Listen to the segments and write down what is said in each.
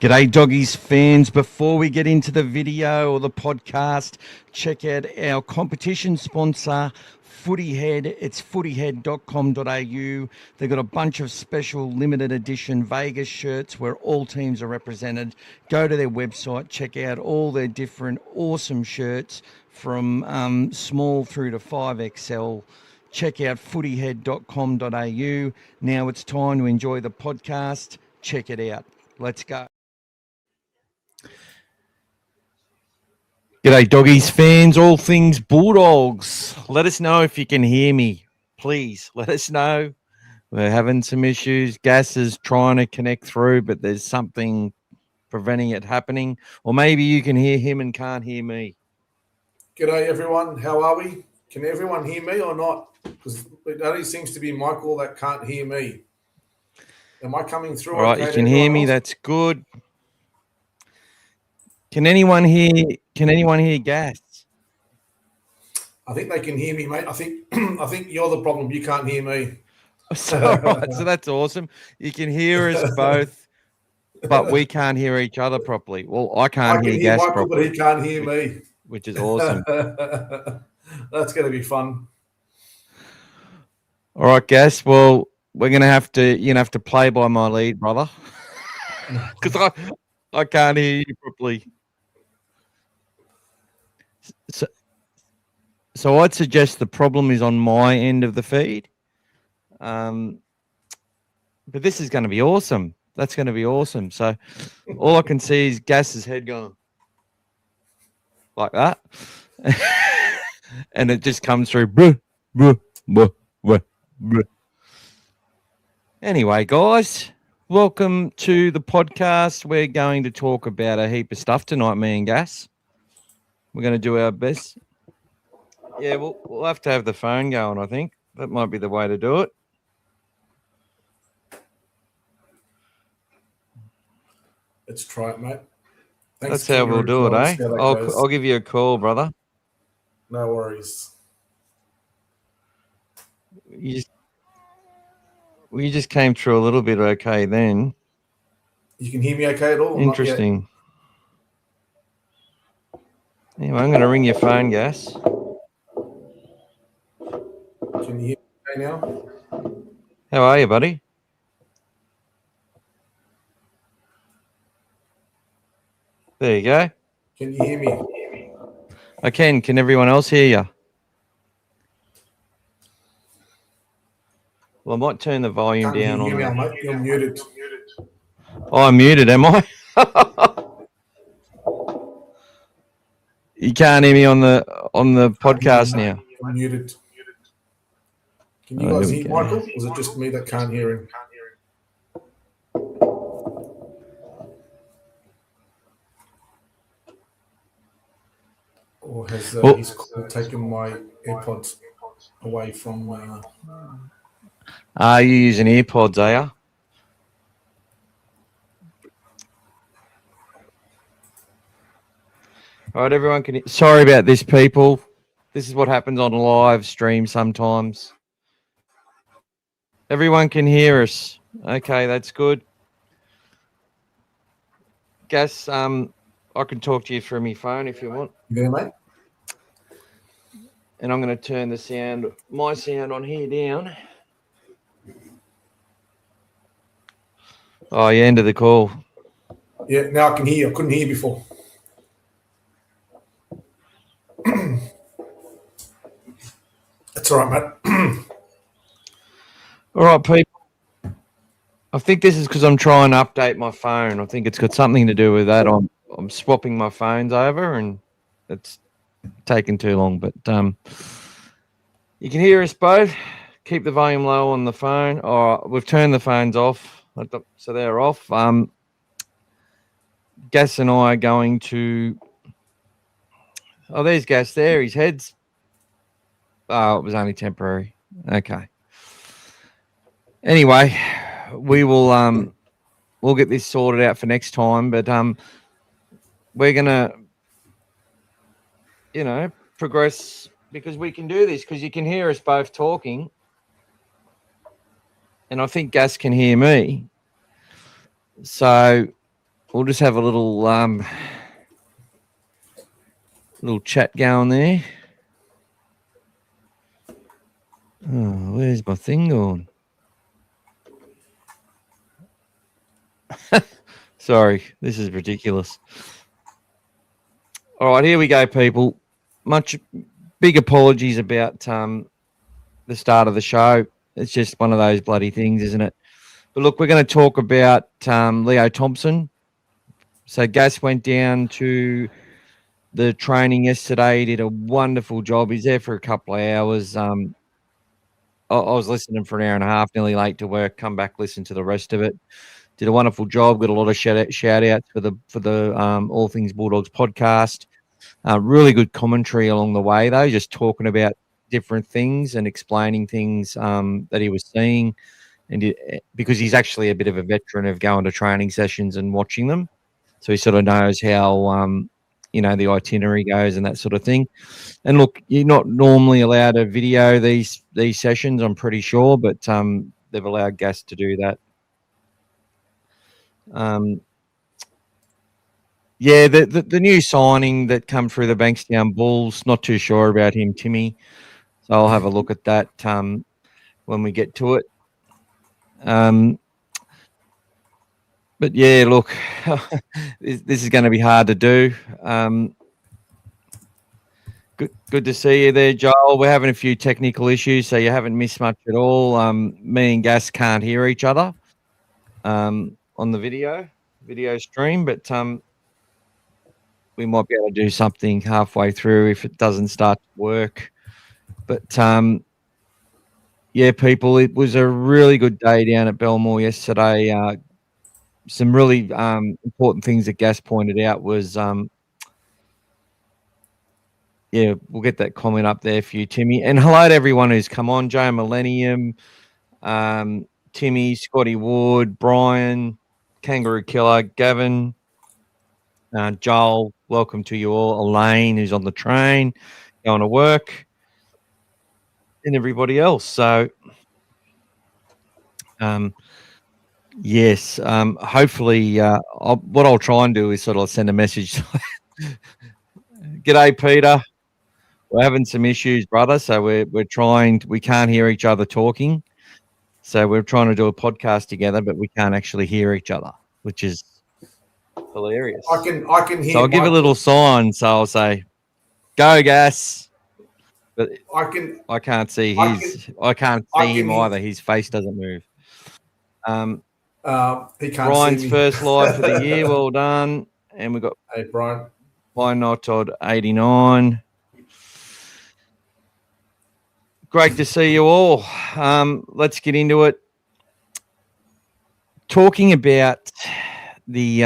G'day Doggies fans. Before we get into the video or the podcast, check out our competition sponsor, Footy Head. It's footyhead.com.au. They've got a bunch of special limited edition Vegas shirts where all teams are represented. Go to their website, check out all their different awesome shirts from small through to 5XL. Check out footyhead.com.au. Now it's time to enjoy the podcast. Check it out. Let's go. G'day Doggies fans, all things Bulldogs. Let us know if you can hear me. Please let us know. We're having some issues. Gas is trying to connect through, but there's something preventing it happening. Or maybe you can hear him and can't hear me. G'day everyone, how are we? Can everyone hear me or not? Because it only seems to be Michael that can't hear me. Am I coming through? All right, okay, you can hear me. Else? That's good. Can anyone hear Gas? I think they can hear me, mate. I think you're the problem. You can't hear me. So, right, so that's awesome. You can hear us both, but we can't hear each other properly. Well, I can hear Gas Michael, properly, but he can't hear me, which is awesome. That's going to be fun. All right, Gas. Well, we're gonna have to play by my lead, brother, because I can't hear you properly. So I'd suggest the problem is on my end of the feed. But this is going to be awesome. That's going to be awesome. So all I can see is Gas's head going like that. And it just comes through. Bruh, bruh, bruh, bruh, bruh. Anyway, guys, welcome to the podcast. We're going to talk about a heap of stuff tonight, me and Gas. We're going to do our best. Yeah, we'll have to have the phone going, I think. That might be the way to do it. Let's try it, mate. Thanks. That's how we'll do it, eh? I'll give you a call, brother. No worries. You just came through a little bit okay then. You can hear me okay at all? Interesting. Anyway, I'm going to ring your phone, Gas. Can you hear me okay now? How are you, buddy? There you go. Can you hear me? I can. Can everyone else hear you? Well, I might turn the volume down on that. Mate. You're muted. Oh, I'm muted, am I? You can't hear me on the podcast now. I'm muted. Can you guys hear Michael? Or is it just me that can't hear him? Or has his call taken my AirPods away from... Are you using AirPods, are you? All right, everyone. Sorry about this, people. This is what happens on a live stream sometimes. Everyone can hear us. Okay, that's good. Gas, I can talk to you through my phone if you want. Yeah, mate. And I'm going to turn my sound on here down. Oh, you ended the call. Yeah, now I can hear you. I couldn't hear you before. That's all right, mate. All right, people. I think this is because I'm trying to update my phone. I think it's got something to do with that. I'm swapping my phones over, and it's taking too long. But you can hear us both. Keep the volume low on the phone. All right, we've turned the phones off, so they're off. Gas and I are going to... Oh, there's Gas there. His head's... Oh, it was only temporary. Okay. Anyway, we will we'll get this sorted out for next time, but we're gonna progress because we can do this because you can hear us both talking, and I think Gas can hear me. So we'll just have a little chat going there. Oh, where's my thing gone? Sorry, this is ridiculous. All right, here we go, people. Much big apologies about the start of the show. It's just one of those bloody things, isn't it? But look, we're going to talk about Leo Thompson. So Gas went down to the training yesterday. He did a wonderful job. He's there for a couple of hours. I was listening for an hour and a half, nearly late to work. Come back, listen to the rest of it. Did a wonderful job. Got a lot of shout outs for the All Things Bulldogs podcast. Really good commentary along the way, though, just talking about different things and explaining things that he was seeing, and because he's actually a bit of a veteran of going to training sessions and watching them, so he sort of knows how the itinerary goes and that sort of thing. And look, you're not normally allowed to video these sessions, I'm pretty sure, but they've allowed Gas to do that. Yeah, the new signing that come through the Bankstown Bulls, not too sure about him, Timmy. So I'll have a look at that when we get to it. But yeah, look, this is going to be hard to do. Good to see you there, Joel. We're having a few technical issues, so you haven't missed much at all. Me and Gas can't hear each other on the video stream, but we might be able to do something halfway through if it doesn't start to work. But yeah, people, it was a really good day down at Belmore yesterday. Some really important things that Gas pointed out was, yeah, we'll get that comment up there for you, Timmy. And hello to everyone who's come on: Joe Millennium, Timmy, Scotty Ward, Brian, Kangaroo Killer, Gavin, Joel. Welcome to you all. Elaine, who's on the train, going to work, and everybody else. So, yes, hopefully, what I'll try and do is sort of send a message. G'day, Peter. We're having some issues, brother. So we're trying. We can't hear each other talking. So we're trying to do a podcast together, but we can't actually hear each other, which is hilarious. I can hear. So I'll give a little sign. So I'll say, "Go, Gas." But I can't see his. I can't see him either. His face doesn't move. He can't Brian's see me. first live for the year. Well done. And we got Brian. Why not Todd 89. Great to see you all. Let's get into it. Talking about the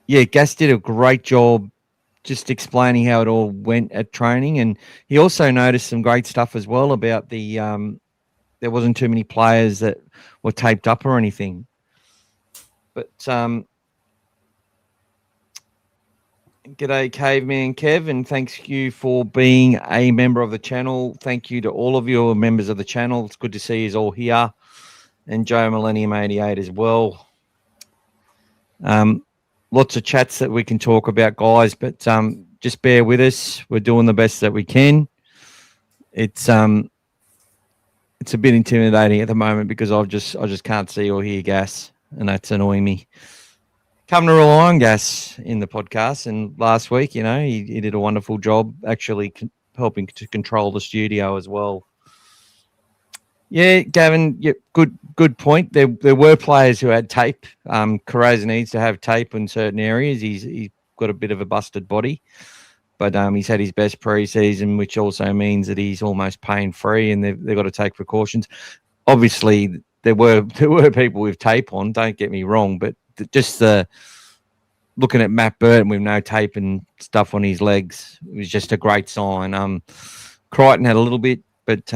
Gas did a great job just explaining how it all went at training, and he also noticed some great stuff as well about the there wasn't too many players that were taped up or anything. But g'day, Caveman Kev, and thanks you for being a member of the channel. Thank you to all of you members of the channel. It's good to see you all here, and Joe Millennium 88 as well. Lots of chats that we can talk about, guys, but just bear with us. We're doing the best that we can. It's a bit intimidating at the moment because I just can't see or hear Gas, and that's annoying me. Come to rely on Gas in the podcast, and last week, he did a wonderful job actually helping to control the studio as well. Yeah, Gavin, yeah, good point. There were players who had tape. Carrozza needs to have tape in certain areas. He's got a bit of a busted body, but he's had his best preseason, which also means that he's almost pain-free, and they've got to take precautions. Obviously, there were people with tape on, don't get me wrong, but just looking at Matt Burton with no tape and stuff on his legs, it was just a great sign. Crichton had a little bit, but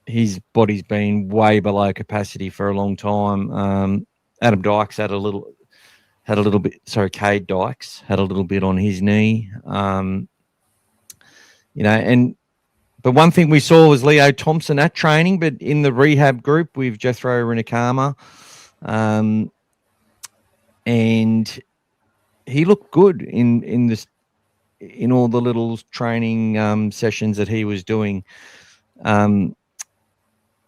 his body's been way below capacity for a long time. Adam Dykes had a little bit. Sorry, Cade Dykes had a little bit on his knee. But one thing we saw was Leo Thompson at training, but in the rehab group with Jethro Rinakama. and he looked good in all the little training sessions that he was doing.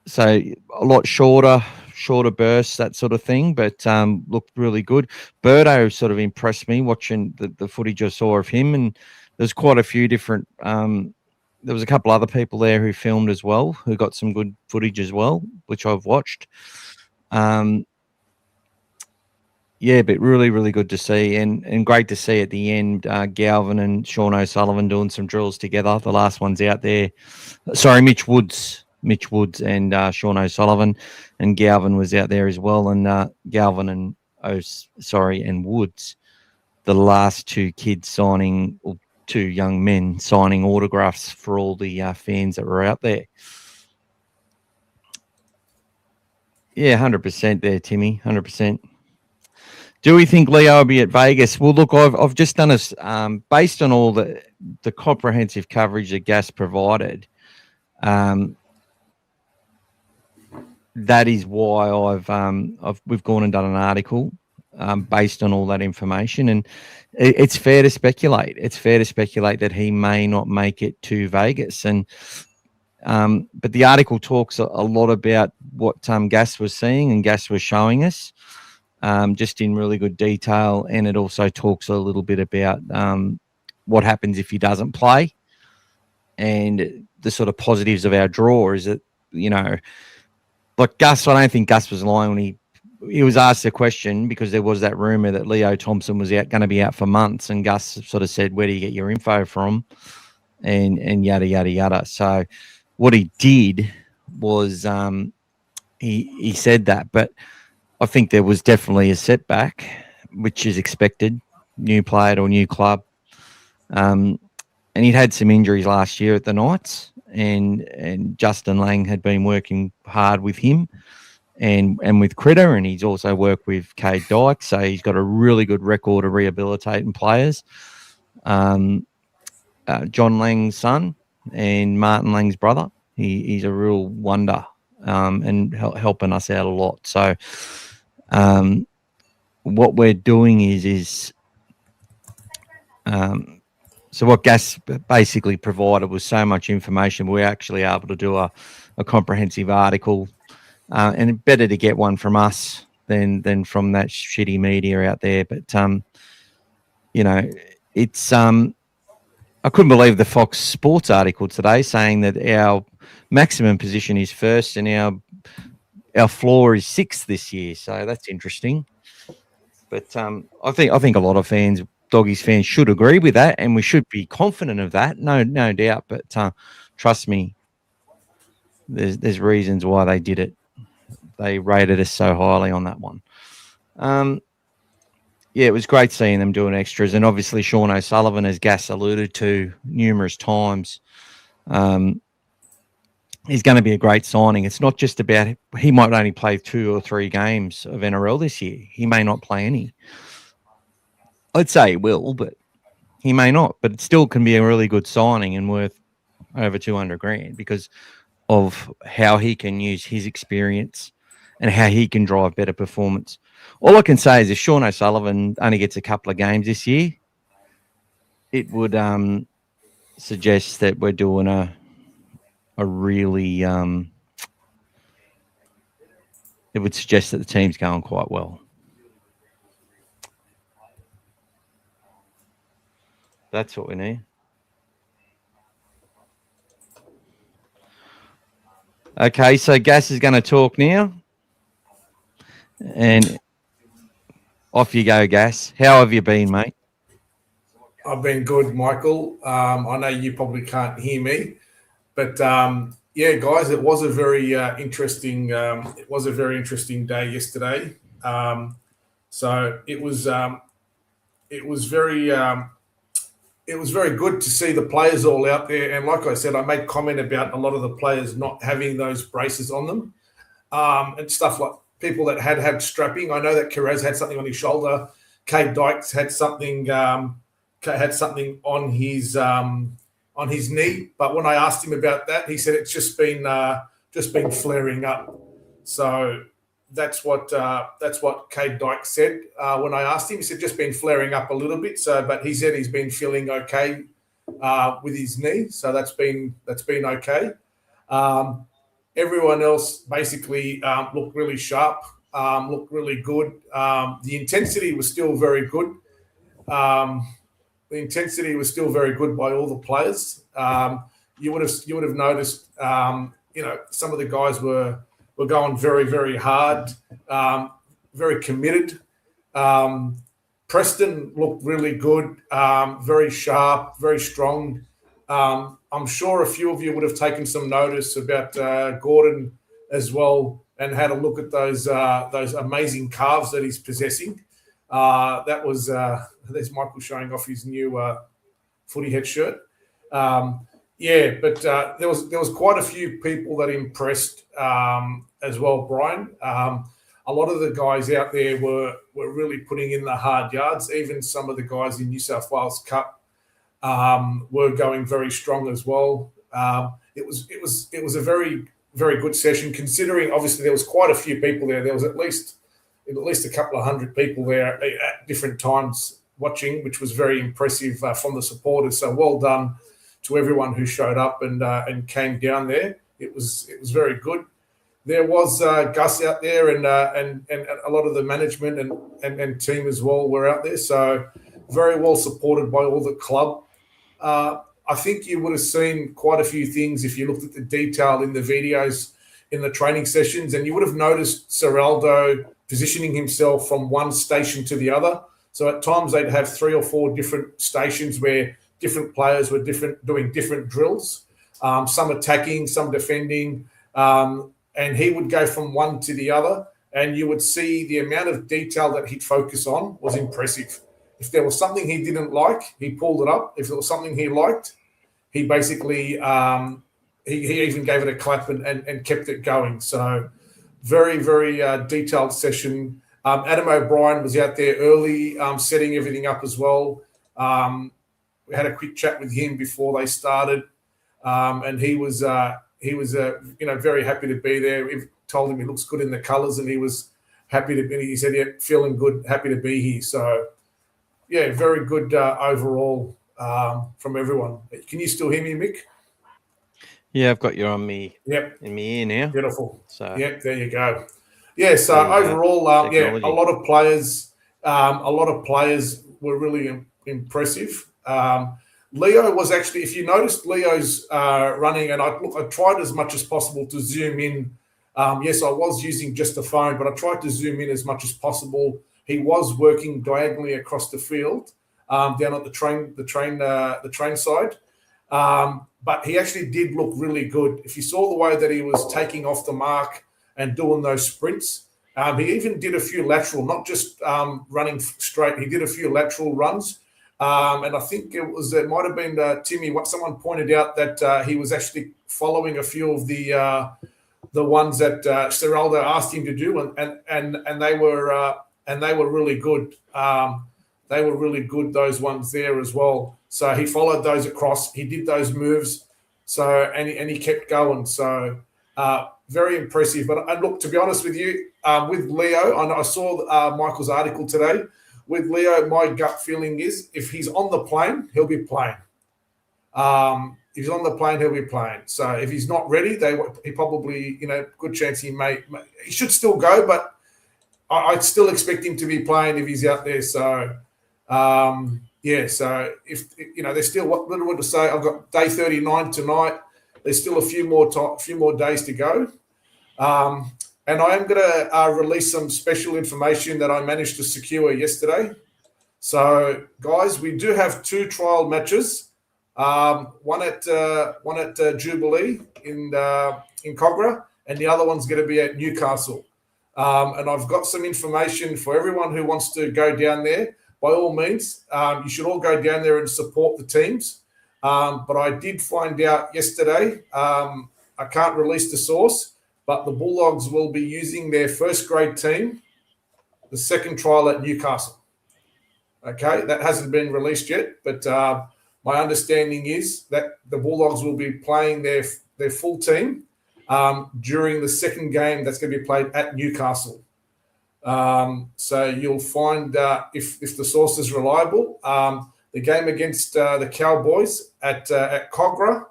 So a lot shorter bursts, that sort of thing, but looked really good. Birdo sort of impressed me watching the footage I saw of him, and there's quite a few different. There was a couple other people there who filmed as well, who got some good footage as well, which I've watched. Yeah, but really, really good to see, and great to see at the end Galvin and Sean O'Sullivan doing some drills together. The last one's out there. Sorry, Mitch Woods and Sean O'Sullivan, and Galvin was out there as well. And Galvin and Woods, the last two kids signing, or two young men signing autographs for all the fans that were out there. Yeah, 100% there, Timmy, 100%. Do we think Leo will be at Vegas? Well, look, I've just done this based on all the comprehensive coverage that Gas provided. That is why we've gone and done an article based on all that information, and it's fair to speculate. It's fair to speculate that he may not make it to Vegas, and but the article talks a lot about what Gas was seeing and Gas was showing us. Just in really good detail, and it also talks a little bit about what happens if he doesn't play, and the sort of positives of our draw is that, like Gus, I don't think Gus was lying when he was asked a question, because there was that rumor that Leo Thompson was going to be out for months, and Gus sort of said, "Where do you get your info from?" and yada yada yada. So what he did was he said that, but I think there was definitely a setback, which is expected. New player or new club, and he'd had some injuries last year at the Knights, and Justin Lang had been working hard with him and with Critter, and he's also worked with Cade Dyke, so he's got a really good record of rehabilitating players. John Lang's son and Martin Lang's brother, he's a real wonder, and helping us out a lot. So. What we're doing is so what Gas basically provided was so much information. We're actually able to do a comprehensive article, and better to get one from us than from that shitty media out there. But it's I couldn't believe the Fox Sports article today saying that our maximum position is first and our floor is sixth this year, so that's interesting. But I think a lot of fans, Doggies fans, should agree with that, and we should be confident of that, no doubt. But trust me, there's reasons why they did it. They rated us so highly on that one. Yeah, it was great seeing them doing extras, and obviously Sean O'Sullivan, as Gas alluded to numerous times, he's going to be a great signing. It's not just about he might only play 2 or 3 games of NRL this year. He may not play any. I'd say he will, but he may not. But it still can be a really good signing and worth over $200,000 because of how he can use his experience and how he can drive better performance. All I can say is if Sean O'Sullivan only gets a couple of games this year, it would suggest that we're doing a really it would suggest that the team's going quite well. That's what we need. Okay, so Gas is going to talk now. And off you go, Gas. How have you been, mate? I've been good, Michael. I know you probably can't hear me, but yeah, guys, it was a very interesting. It was a very interesting day yesterday. So it was very. It was very good to see the players all out there. And like I said, I made comment about a lot of the players not having those braces on them, and stuff like people that had strapping. I know that Carez had something on his shoulder. Cade Dykes had something on his knee. But when I asked him about that, he said it's just been flaring up. So that's what Cade Dyke said when I asked him. He said just been flaring up a little bit. So, but he said he's been feeling okay with his knee, so that's been okay. Everyone else basically looked really sharp, looked really good. The intensity was still very good. The intensity was still very good by all the players. You would have noticed, some of the guys were going very, very hard, very committed. Preston looked really good, very sharp, very strong. I'm sure a few of you would have taken some notice about Gordon as well and had a look at those amazing calves that he's possessing. That was there's Michael showing off his new Footy Head shirt. But there was quite a few people that impressed as well, Brian. A lot of the guys out there were really putting in the hard yards. Even some of the guys in New South Wales Cup were going very strong as well. It was a very, very good session, considering obviously there was quite a few people there. There was at least a couple of hundred people there at different times watching, which was very impressive from the supporters. So well done to everyone who showed up and came down there. It was very good. There was Gus out there and a lot of the management and team as well were out there. So very well supported by all the club. I think you would have seen quite a few things if you looked at the detail in the videos in the training sessions, and you would have noticed Ciraldo positioning himself from one station to the other. So at times they'd have 3 or 4 different stations where different players were doing different drills, some attacking, some defending, and he would go from one to the other, and you would see the amount of detail that he'd focus on was impressive. If there was something he didn't like, he pulled it up. If there was something he liked, he basically he even gave it a clap and kept it going. So very, very detailed session. Adam O'Brien was out there early, setting everything up as well. We had a quick chat with him before they started, and he was very happy to be there. We told him he looks good in the colours, and he was happy to be. He said, "Yeah, feeling good, happy to be here." So, yeah, very good overall from everyone. Can you still hear me, Mick? Yeah, I've got you on me. Yep, in my ear now. Beautiful. So yep, there you go. Yeah. So overall, a lot of players were really impressive. Leo was actually, if you noticed, Leo's running, and I tried as much as possible to zoom in. Yes, I was using just the phone, but I tried to zoom in as much as possible. He was working diagonally across the field, down at the train side. But he actually did look really good. If you saw the way that he was taking off the mark and doing those sprints, he even did a few lateral, not just running straight. He did a few lateral runs. And I think it might have been Timmy. What someone pointed out that he was actually following a few of the ones that Ciraldo asked him to do, and they were really good. They were really good, those ones there as well. So he followed those across. He did those moves. So and he kept going. So very impressive. But look, to be honest with you, with Leo, I saw Michael's article today. With Leo, my gut feeling is if he's on the plane, he'll be playing. If he's on the plane, he'll be playing. So if he's not ready, he probably, good chance he should still go, but I'd still expect him to be playing if he's out there. So, so if, there's still what little to say. I've got day 39 tonight. There's still a few more days to go. And I am going to release some special information that I managed to secure yesterday. So, guys, we do have 2 trial matches. One at Jubilee in Cogra, and the other one's going to be at Newcastle. And I've got some information for everyone who wants to go down there. By all means, you should all go down there and support the teams. But I did find out yesterday, I can't release the source, but the Bulldogs will be using their first grade team, the second trial at Newcastle. Okay, that hasn't been released yet, but my understanding is that the Bulldogs will be playing their full team during the second game that's going to be played at Newcastle. So you'll find, if the source is reliable, the game against the Cowboys at Cogra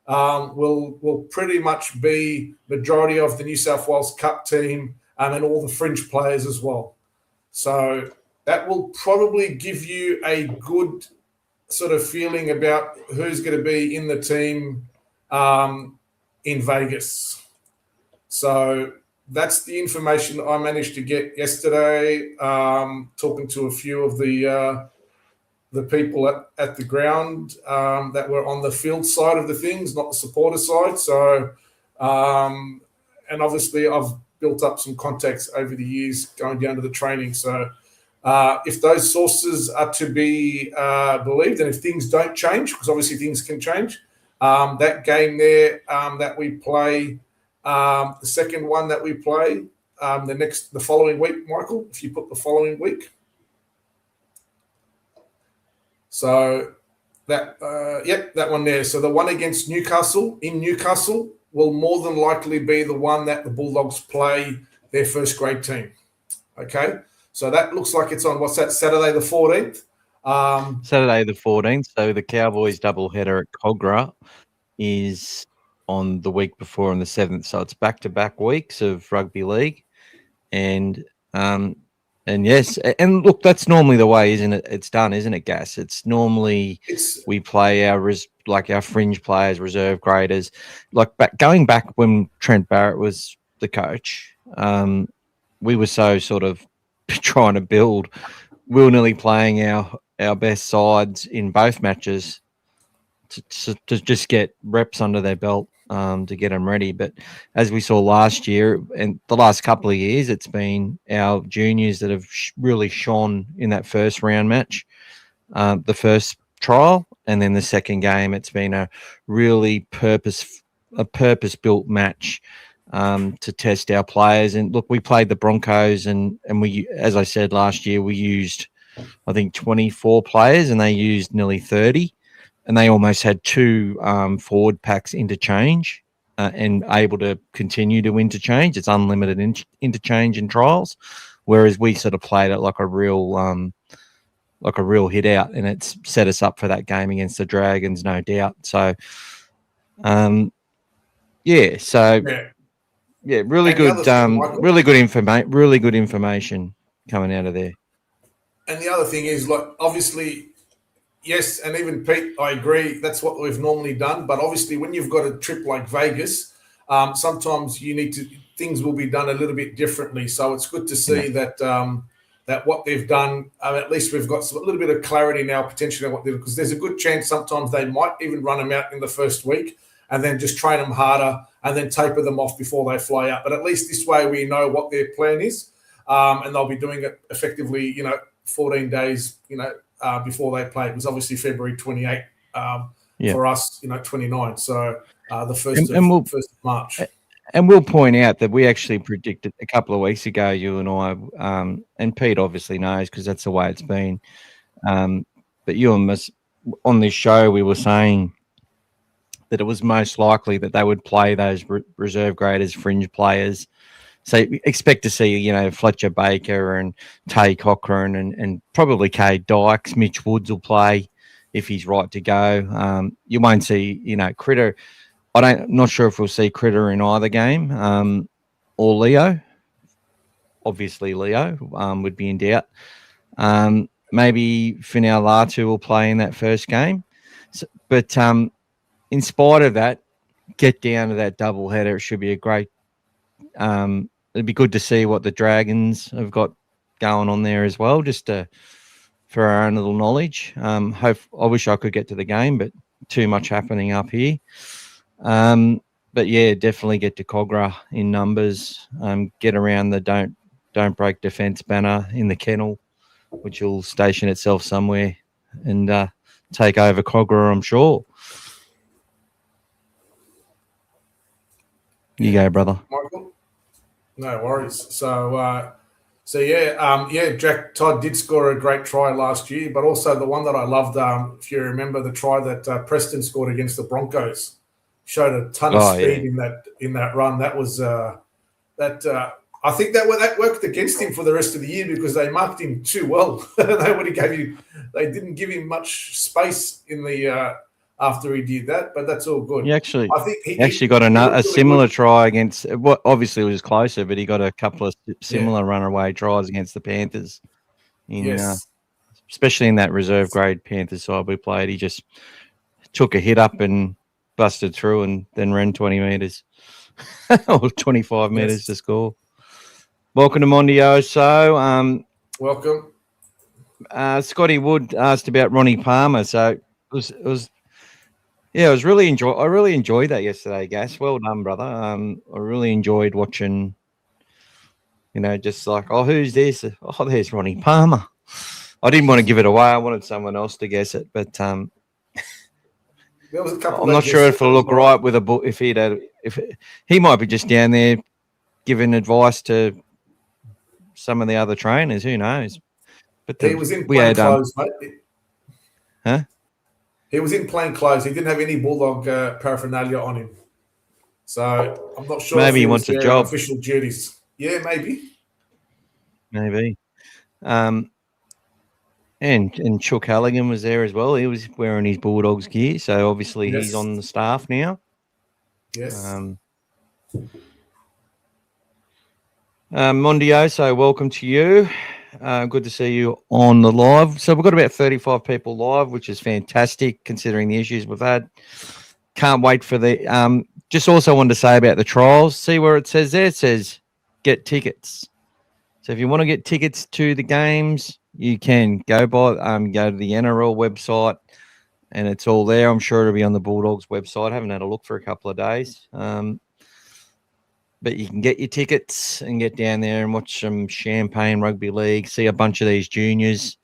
will pretty much be majority of the New South Wales Cup team and all the fringe players as well. So that will probably give you a good sort of feeling about who's going to be in the team in Vegas. So that's the information I managed to get yesterday, talking to a few of the people at the ground that were on the field side of the things, not the supporter side. So, and obviously I've built up some contacts over the years going down to the training. So if those sources are to be believed, and if things don't change, because obviously things can change, that game there that we play, the second one that we play, the following week, Michael, if you put the following week. So that one there. So the one against Newcastle in Newcastle will more than likely be the one that the Bulldogs play their first grade team. Okay. So that looks like it's on, what's that, Saturday the 14th? Saturday the 14th. So the Cowboys doubleheader at Cogra is on the week before on the 7th. So it's back-to-back weeks of rugby league. And yes, and look, that's normally the way, isn't it? It's done, isn't it, Gas? It's normally we play our fringe players, reserve graders. Like going back when Trent Barrett was the coach, we were so sort of trying to build. We were nearly playing our best sides in both matches to just get reps under their belt to get them ready. But as we saw last year and the last couple of years, it's been our juniors that have really shone in that first round match, the first trial, and then the second game. It's been a really purpose-built match to test our players. And look, we played the Broncos, and we, as I said last year, we used, I think, 24 players, and they used nearly 30. And they almost had two forward packs interchange and able to continue to interchange. It's unlimited interchange in trials, whereas we sort of played it like a real hit out, and it's set us up for that game against the Dragons, no doubt. So, really good information coming out of there. And the other thing is, like, obviously, yes, and even Pete, I agree, that's what we've normally done. But obviously, when you've got a trip like Vegas, sometimes things will be done a little bit differently. So it's good to see that what they've done, at least we've got a little bit of clarity now potentially on what they're, because there's a good chance sometimes they might even run them out in the first week and then just train them harder and then taper them off before they fly out. But at least this way we know what their plan is, and they'll be doing it effectively, 14 days, before they play. It was obviously February 28 for us, 29. So the first of March. And we'll point out that we actually predicted a couple of weeks ago, you and I, and Pete obviously knows because that's the way it's been. But you and us on this show, we were saying that it was most likely that they would play those reserve graders, fringe players. So expect to see, Fletcher Baker and Tay Cochrane and probably Cade Dykes. Mitch Woods will play if he's right to go. You won't see, Critter. Not sure if we'll see Critter in either game or Leo. Obviously, Leo would be in doubt. Maybe Finau Latu will play in that first game. But in spite of that, get down to that doubleheader. It should be a great it'd be good to see what the Dragons have got going on there as well, just for our own little knowledge. I wish I could get to the game, but too much happening up here. But yeah, definitely get to Cogra in numbers. Get around the don't break defence banner in the kennel, which will station itself somewhere and take over Cogra, I'm sure. You go, brother. Michael? No worries. So Jack Todd did score a great try last year, but also the one that I loved, if you remember the try that Preston scored against the Broncos. showed a ton of speed in that run. That was I think that worked against him for the rest of the year because they marked him too well. They didn't give him much space in the after he did that, but that's all good. I think he got a similar try against. What obviously was closer, but he got a couple of similar runaway tries against the Panthers. Especially in that reserve grade Panthers side we played, he just took a hit up and busted through, and then ran 20 meters or 25 meters to score. Welcome to Mondio. So, welcome. Scotty Wood asked about Ronnie Palmer. So it was really I really enjoyed that yesterday, Gas. Well done, brother. I really enjoyed watching. Just like, oh, who's this? Oh, there's Ronnie Palmer. I didn't want to give it away. I wanted someone else to guess it, but I'm not sure if it'll look right with a book. If he might be just down there giving advice to some of the other trainers. Who knows? But he was in plain clothes, mate. Huh? He was in plain clothes. He didn't have any Bulldog paraphernalia on him, so I'm not sure. Maybe he wants a job. Official duties. Yeah, maybe. And Chuck Halligan was there as well. He was wearing his Bulldogs gear, so obviously he's on the staff now. Yes. Mondio, so welcome to you. Good to see you on the live. So we've got about 35 people live, which is fantastic considering the issues we've had. Can't wait for the just also wanted to say about the trials. See where it says there? It says get tickets. So if you want to get tickets to the games, you can go to the NRL website and it's all there. I'm sure it'll be on the Bulldogs website. I haven't had a look for a couple of days. But you can get your tickets and get down there and watch some Champagne Rugby League, see a bunch of these juniors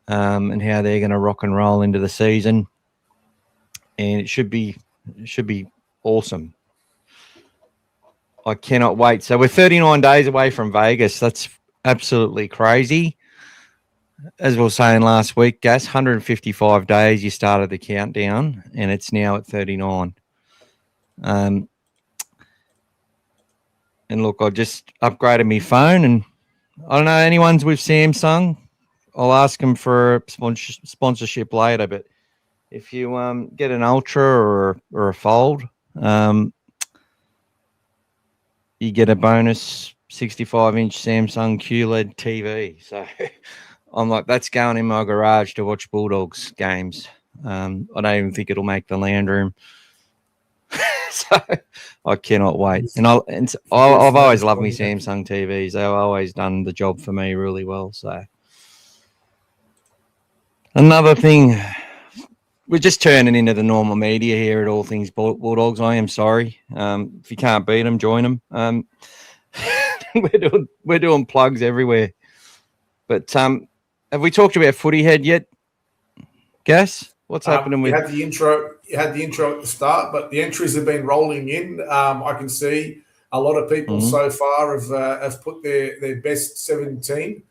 and how they're going to rock and roll into the season. And it should be awesome. I cannot wait. So we're 39 days away from Vegas. That's absolutely crazy. As we were saying last week, Gas, 155 days you started the countdown, and it's now at 39. And look, I just upgraded my phone, and I don't know anyone's with Samsung. I'll ask them for a sponsorship later. But if you get an Ultra or a Fold, you get a bonus 65-inch Samsung QLED TV. So I'm like, that's going in my garage to watch Bulldogs games. I don't even think it'll make the lounge room. So I cannot wait. And I've always loved me Samsung TVs. They've always done the job for me really well. So another thing, we're just turning into the normal media here at All Things Bulldogs. I am sorry. If you can't beat them, join them. We're doing plugs everywhere. But have we talked about Footy Head yet? Gas? What's happening with? You had the intro at the start, but the entries have been rolling in. I can see a lot of people so far have put their best 17.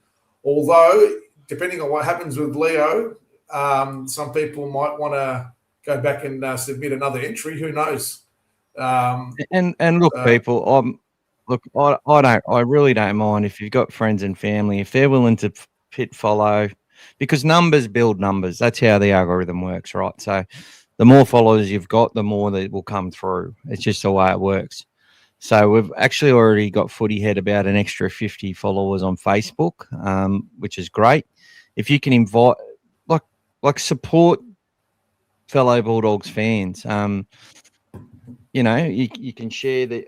Although, depending on what happens with Leo, some people might want to go back and submit another entry. Who knows? And look, people, I really don't mind if you've got friends and family, if they're willing to hit follow, because numbers build numbers. That's how the algorithm works, right? So the more followers you've got, the more that will come through. It's just the way it works. So we've actually already got Footy Head about an extra 50 followers on Facebook, which is great. If you can invite, like support fellow Bulldogs fans, you can share the.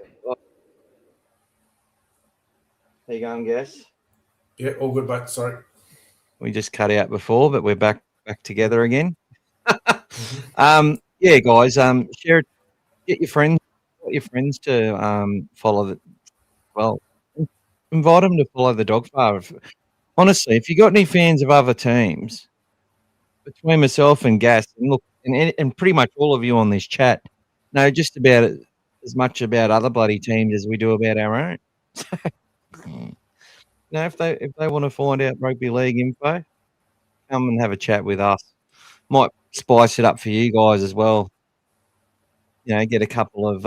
How you going, Gas? Yeah, all good, mate. Sorry. We just cut out before, but we're back together again. Yeah, guys, share it. Get your friends to follow the. Well, invite them to follow the Dog Farm. Honestly, if you got any fans of other teams, between myself and Gas, and look, and pretty much all of you on this chat know just about as much about other bloody teams as we do about our own. If they want to find out rugby league info, come and have a chat with us. Might spice it up for you guys as well. get a couple of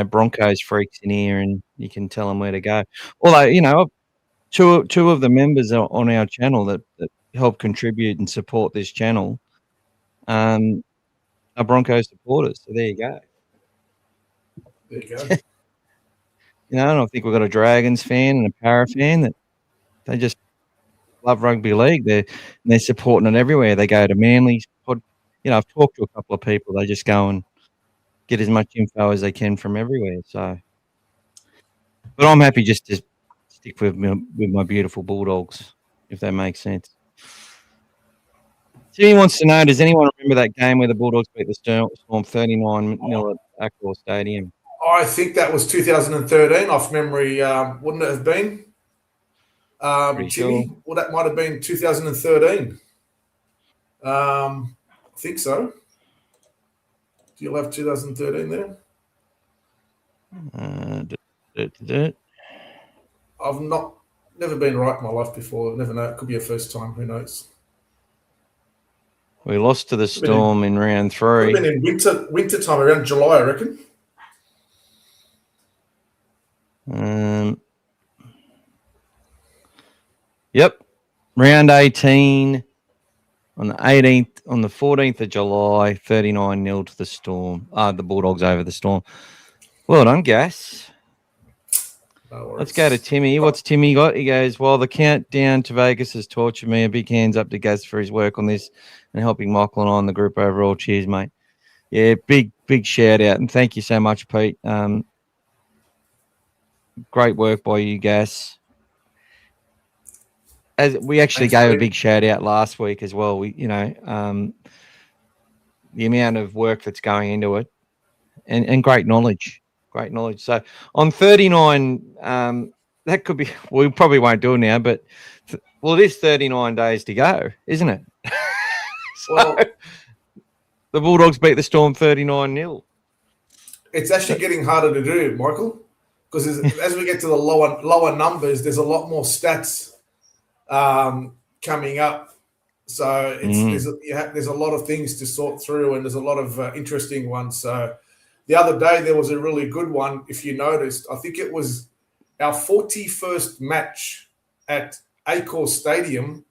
Broncos freaks in here, and you can tell them where to go. Although two of the members on our channel that help contribute and support this channel are Broncos supporters. So there you go. There you go. I don't think we've got a Dragons fan and a Para fan that they just love rugby league. They're supporting it everywhere. They go to Manly's pod. I've talked to a couple of people. They just go and get as much info as they can from everywhere. So, but I'm happy just to stick with my beautiful Bulldogs, if that makes sense. Timmy wants to know, does anyone remember that game where the Bulldogs beat the Storm 39-0 at Accor Stadium? I think that was 2013 off memory, wouldn't it have been? Timmy? Sure. Well, that might have been 2013. I think so. Do you have 2013 there? I've never been right in my life before. Never know. It could be a first time. Who knows? We lost to the Storm in round 3. Could have been in winter time, around July, I reckon. Yep. Round 18 on the 14th of July, 39-0 to the Storm. The Bulldogs over the Storm. Well done, Gas. Let's go to Timmy. What's Timmy got? He goes, while the countdown to Vegas has tortured me, a big hands up to Gas for his work on this and helping Michael and I and the group overall. Cheers, mate. Yeah, big shout out. And thank you so much, Pete. Great work by you, Gas. As we actually gave a big shout out last week as well. The amount of work that's going into it and great knowledge. Great knowledge. So on 39, that could be, we probably won't do it now, but it is 39 days to go, isn't it? Well, the Bulldogs beat the Storm 39-0. It's actually getting harder to do, Michael, because as we get to the lower numbers, there's a lot more stats coming up. So there's a lot of things to sort through, and there's a lot of interesting ones. So the other day there was a really good one. If you noticed, I think it was our 41st match at Accor Stadium.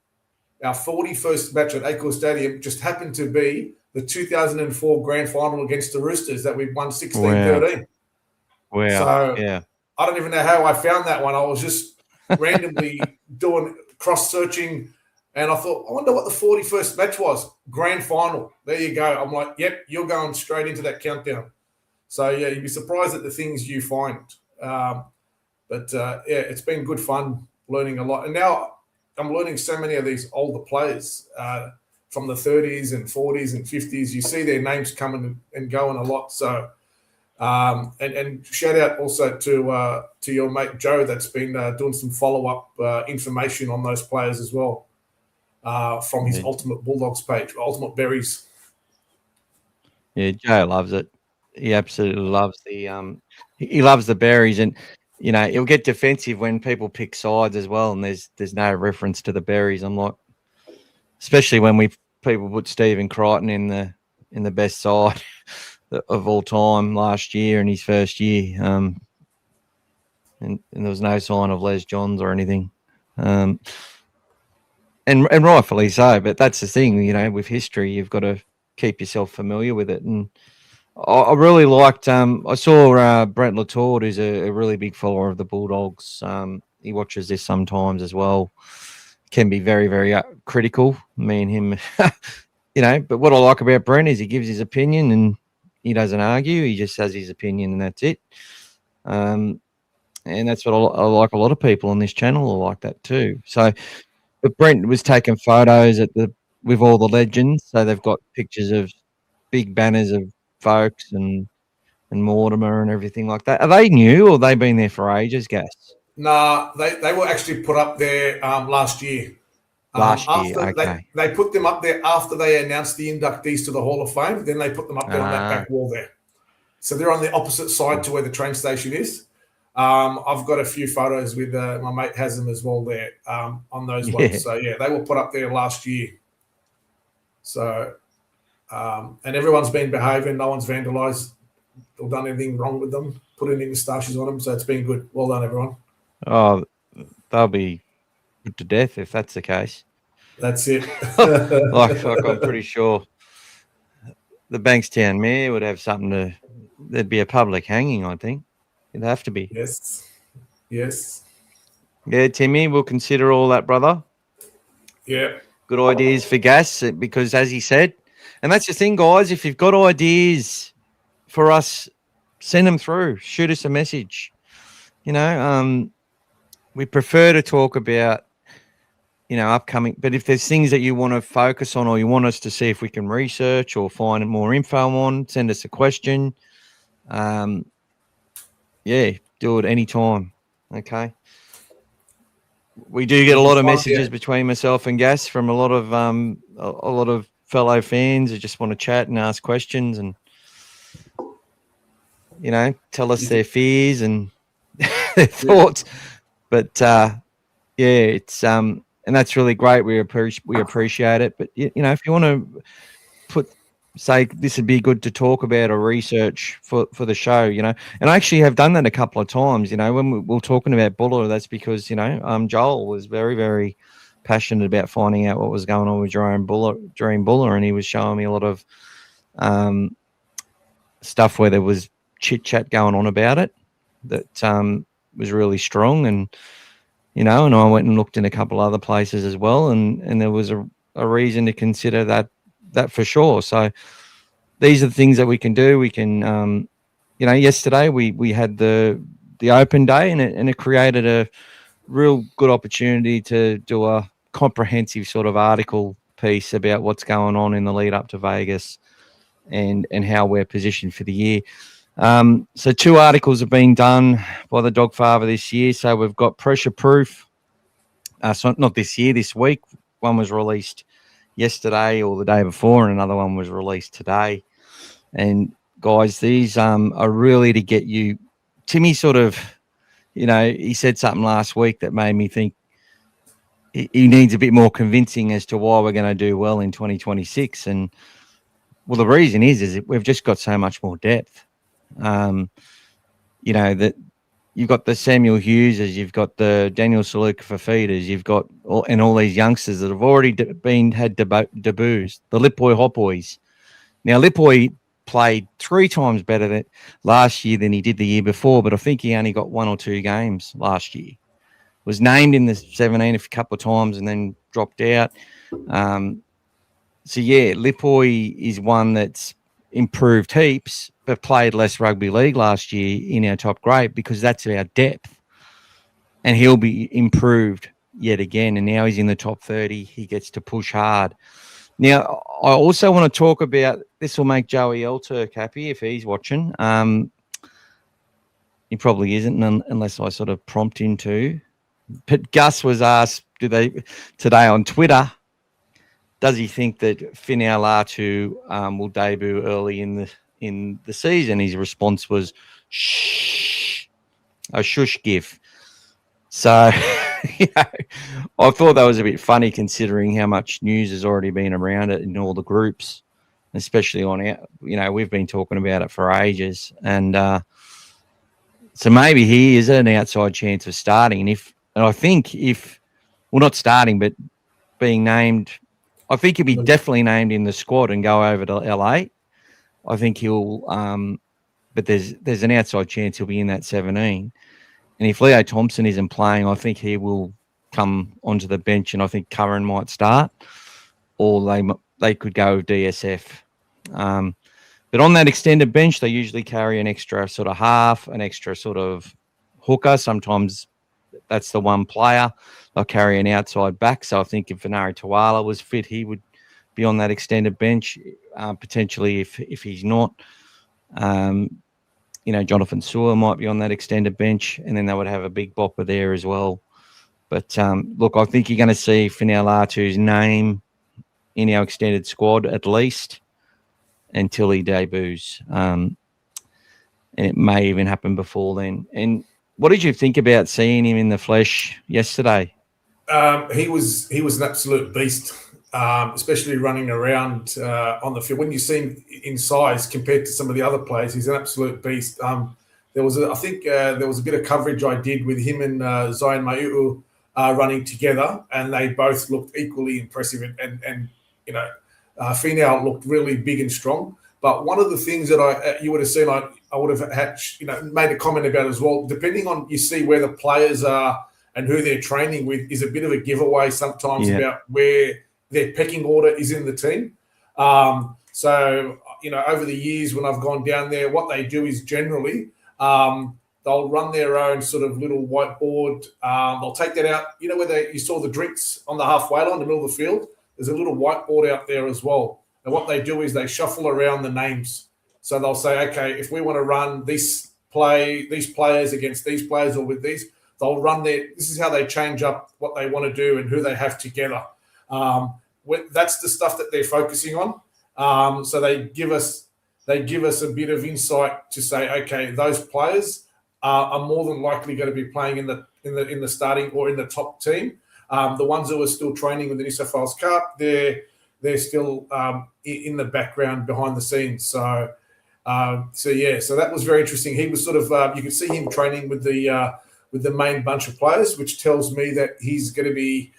Our 41st match at Accor Stadium just happened to be the 2004 grand final against the Roosters that we won 16-13. Wow. So yeah. I don't even know how I found that one. I was just randomly doing cross-searching, and I thought, I wonder what the 41st match was. Grand final. There you go. I'm like, yep, you're going straight into that countdown. So, yeah, you'd be surprised at the things you find. It's been good fun learning a lot. And now I'm learning so many of these older players from the 30s and 40s and 50s. You see their names coming and going a lot. So, and shout out also to your mate Joe that's been doing some follow-up information on those players as well from his Ultimate Bulldogs page, Ultimate Berries. Yeah, Joe loves it. He absolutely loves he loves the berries, and he'll get defensive when people pick sides as well, and there's no reference to the berries. I'm like, especially when people put Stephen Crichton in the best side of all time last year in his first year, and there was no sign of Les Johns or anything, and rightfully so. But that's the thing, with history, you've got to keep yourself familiar with it. And I really liked. I saw Brent Latour, who's a really big follower of the Bulldogs. He watches this sometimes as well. Can be very, very critical. Me and him, But what I like about Brent is he gives his opinion and he doesn't argue. He just has his opinion and that's it. And that's what I like. A lot of people on this channel are like that too. So, but Brent was taking photos with all the legends. So they've got pictures of big banners of Folks and Mortimer and everything like that. Are they new or have they been there for ages, Gas? Nah, they were actually put up there last year. Okay. They put them up there after they announced the inductees to the Hall of Fame. Then they put them up there on that back wall there. So they're on the opposite side to where the train station is. I've got a few photos with my mate has them as well there on those ones. So, yeah, they were put up there last year. So, And everyone's been behaving. No one's vandalised or done anything wrong with them, put any moustaches on them. So it's been good. Well done, everyone. Oh, they'll be put to death if that's the case. That's it. like I'm pretty sure the Bankstown mayor would have something to. There'd be a public hanging, I think. It'd have to be. Yes. Yeah, Timmy, we'll consider all that, brother. Yeah. Good ideas for gas, because as he said, and that's the thing, guys, if you've got ideas for us, send them through. Shoot us a message. We prefer to talk about, upcoming, but if there's things that you want to focus on or you want us to see if we can research or find more info on, send us a question. Do it anytime. Okay. We do get a lot of messages between myself and Gas from a lot of fellow fans who just want to chat and ask questions and tell us their fears and their thoughts. But it's and that's really great. We appreciate it. But if you want to say this would be good to talk about or research for the show, and I actually have done that a couple of times, when we were talking about Buller, that's because, Joel was very, very passionate about finding out what was going on with Dream Buller, and he was showing me a lot of stuff where there was chit chat going on about it that was really strong, and and I went and looked in a couple other places as well, and there was a reason to consider that for sure. So these are the things that we can do. We can, yesterday we had the open day, and it created a real good opportunity to do a comprehensive sort of article piece about what's going on in the lead up to Vegas and how we're positioned for the year. So 2 articles have been done by the Dog Father this year. So we've got Pressure Proof. So not this year, this week. One was released yesterday or the day before, and another one was released today. And guys, these are really to get you. Timmy sort of, he said something last week that made me think he needs a bit more convincing as to why we're going to do well in 2026. And well, the reason is that we've just got so much more depth. That you've got the Samuel Hugheses, you've got the Daniel Saluka Fafitas, you've got all these youngsters that have already had debuts. The Lipoy Hot Boys. Now Lipoy played 3 times better last year than he did the year before, but I think he only got 1 or 2 games last year. Was named in the 17 a couple of times and then dropped out. Lipoy is one that's improved heaps, but played less rugby league last year in our top grade because that's our depth. And he'll be improved yet again. And now he's in the top 30. He gets to push hard. Now, I also want to talk about, this will make Joey Elturk happy if he's watching. He probably isn't unless I sort of prompt him to. But Gus was asked today on Twitter, does he think that Finau Latu will debut early in the season? His response was, shh, a shush gif. So, I thought that was a bit funny considering how much news has already been around it in all the groups, especially on our, we've been talking about it for ages. And so maybe he is an outside chance of starting. And I think not starting, but being named, I think he'll be definitely named in the squad and go over to LA. I think he'll, but there's an outside chance he'll be in that 17. And if Leo Thompson isn't playing, I think he will come onto the bench, and I think Curran might start, or they could go with DSF. But on that extended bench, they usually carry an extra sort of half, an extra sort of hooker. Sometimes that's the one player. They'll carry an outside back. So I think if Venari Tawala was fit, he would be on that extended bench. Potentially, if he's not, Jonathan Sewer might be on that extended bench, and then they would have a big bopper there as well. But look, I think you're going to see Finau Latu's name in our extended squad at least until he debuts. And it may even happen before then. And what did you think about seeing him in the flesh yesterday? He was an absolute beast. especially running around on the field. When you see him in size compared to some of the other players, he's an absolute beast. There was a bit of coverage I did with him and Zion Maiu'u running together, and they both looked equally impressive. And Finau looked really big and strong. But one of the things that you would have seen, I would have had, made a comment about as well. Depending on you see where the players are and who they're training with, is a bit of a giveaway sometimes about where their pecking order is in the team. So over the years when I've gone down there, what they do is generally they'll run their own sort of little whiteboard. They'll take that out. Where you saw the drinks on the halfway line in the middle of the field? There's a little whiteboard out there as well. And what they do is they shuffle around the names. So they'll say, okay, if we want to run these players against these players or with these, they'll run this is how they change up what they want to do and who they have together. That's the stuff that they're focusing on. So they give us a bit of insight to say, okay, those players are more than likely going to be playing in the starting or in the top team. The ones who are still training with the New South Wales Cup, they're still in the background behind the scenes. So that was very interesting. He was sort of you could see him training with the main bunch of players, which tells me that he's going to be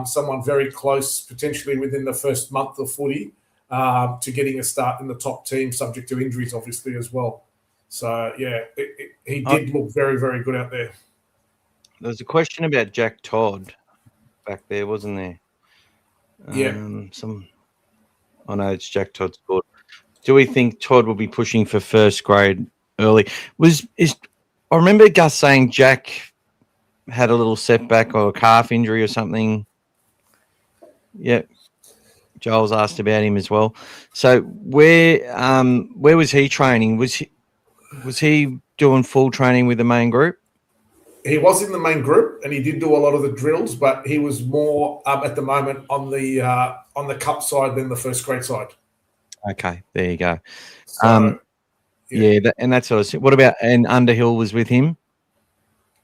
someone very close, potentially within the first month of footy, to getting a start in the top team, subject to injuries, obviously, as well. So, he did look very, very good out there. There was a question about Jack Todd back there, wasn't there? I know it's Jack Todd's board. Do we think Todd will be pushing for first grade early? I remember Gus saying Jack had a little setback or a calf injury or something. Yeah. Joel's asked about him as well. So where was he training? Was he doing full training with the main group? He was in the main group, and he did do a lot of the drills, but he was more at the moment on the cup side than the first grade side. Okay, there you go. So, and that's what I said. What about and Underhill was with him?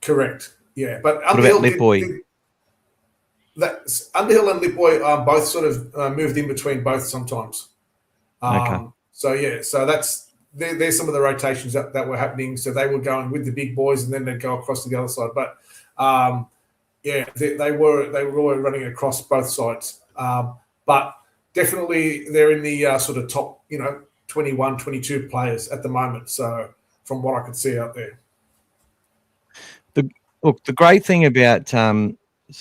Correct. Yeah, but Underhill and Lipboy both sort of moved in between both sometimes. Okay. So there's some of the rotations that were happening. So they were going with the big boys, and then they'd go across to the other side. But they were all running across both sides. But definitely they're in the sort of top, 21, 22 players at the moment. So from what I could see out there. The great thing about so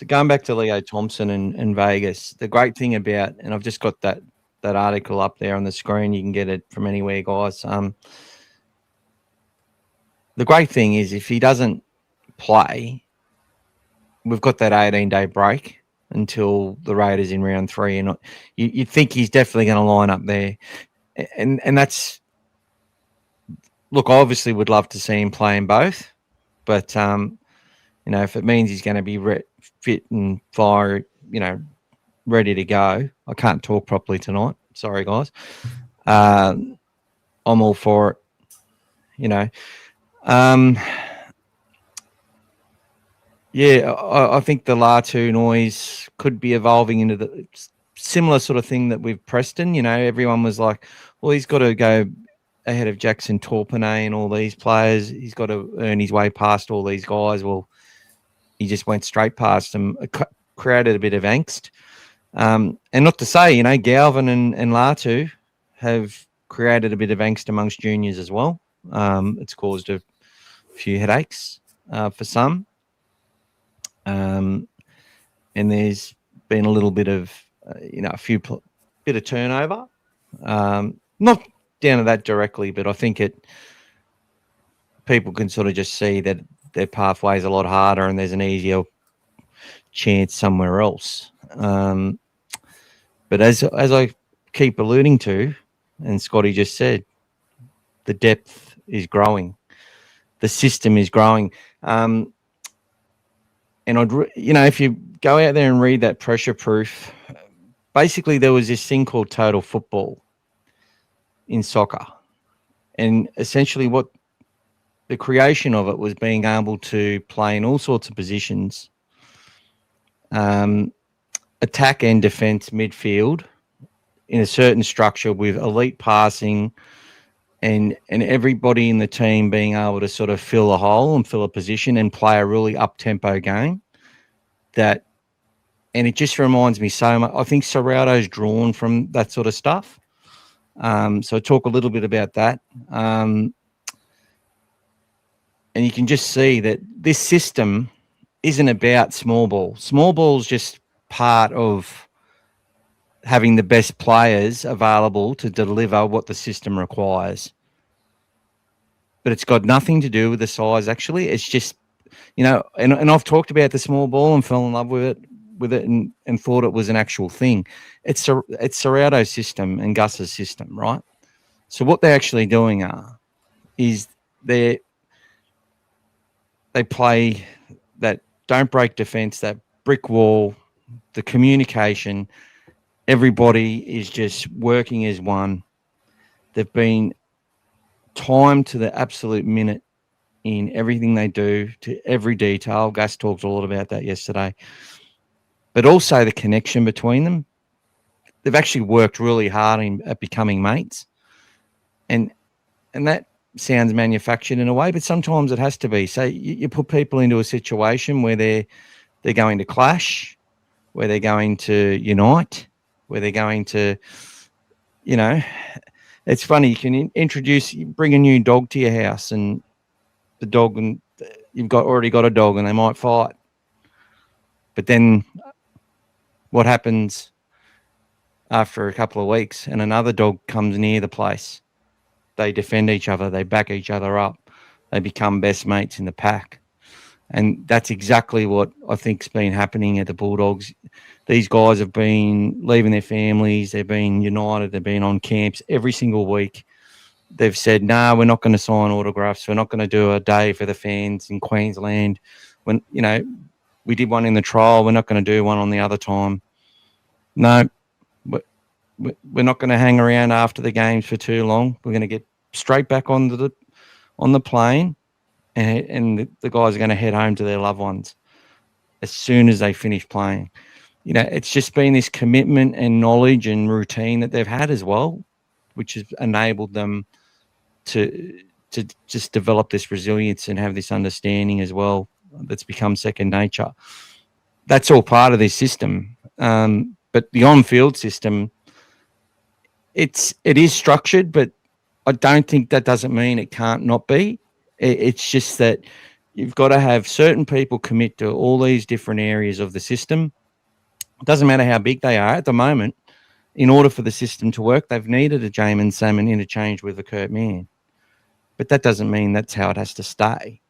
going back to Leo Thompson and Vegas, the great thing about, and I've just got that article up there on the screen. You can get it from anywhere, guys. The great thing is if he doesn't play, we've got that 18-day break until the Raiders in round 3. And you think he's definitely going to line up there. And that's, look, I obviously would love to see him play in both. But, if it means he's going to be fit and fire, ready to go. I can't talk properly tonight. Sorry, guys. I'm all for it. I think the Latu noise could be evolving into the similar sort of thing that with Preston. Everyone was like, well, he's got to go ahead of Jackson Torpenay and all these players. He's got to earn his way past all these guys. Well, he just went straight past them, created a bit of angst. And not to say, Galvin and Latu have created a bit of angst amongst juniors as well. It's caused a few headaches for some. And there's been a little bit of, bit of turnover. Not down to that directly, but I think people can sort of just see that their pathway is a lot harder and there's an easier chance somewhere else. But as I keep alluding to, and Scotty just said, the depth is growing, the system is growing. And if you go out there and read that pressure proof, basically there was this thing called total football in soccer, and essentially what the creation of it was being able to play in all sorts of positions, attack and defense midfield in a certain structure with elite passing and everybody in the team being able to sort of fill a hole and fill a position and play a really up-tempo game. And it just reminds me so much. I think Ciraldo's drawn from that sort of stuff. So I talk a little bit about that. And you can just see that this system isn't about small ball. Small ball is just part of having the best players available to deliver what the system requires. But it's got nothing to do with the size, actually. It's just, and I've talked about the small ball and fell in love with it and thought it was an actual thing. It's Ciraldo's system and Gus's system, right? So what they're actually doing is they play that don't break defense, that brick wall, the communication. Everybody is just working as one. They've been timed to the absolute minute in everything they do, to every detail. Gus talked a lot about that yesterday. But also the connection between them. They've actually worked really hard at becoming mates. And that sounds manufactured in a way, but sometimes it has to be. So you put people into a situation where they're going to clash, where they're going to unite, where they're going to, it's funny. You can bring a new dog to your house, and the dog, and you've already got a dog, and they might fight. But then what happens after a couple of weeks and another dog comes near the place? They defend each other. They back each other up. They become best mates in the pack. And that's exactly what I think's been happening at the Bulldogs. These guys have been leaving their families. They've been united. They've been on camps every single week. They've said, no, we're not going to sign autographs. We're not going to do a day for the fans in Queensland. When, we did one in the trial. We're not going to do one on the other time. No, we're not going to hang around after the games for too long. We're going to get straight back on the plane, and the guys are going to head home to their loved ones as soon as they finish playing. It's just been this commitment and knowledge and routine that they've had as well, which has enabled them to just develop this resilience and have this understanding as well that's become second nature. That's all part of this system. But the on-field system, it is structured, but I don't think that doesn't mean it can't not be. It's just that you've got to have certain people commit to all these different areas of the system. It doesn't matter how big they are at the moment. In order for the system to work, they've needed a Jamin Salmon interchange with a Kurt Mann. But that doesn't mean that's how it has to stay.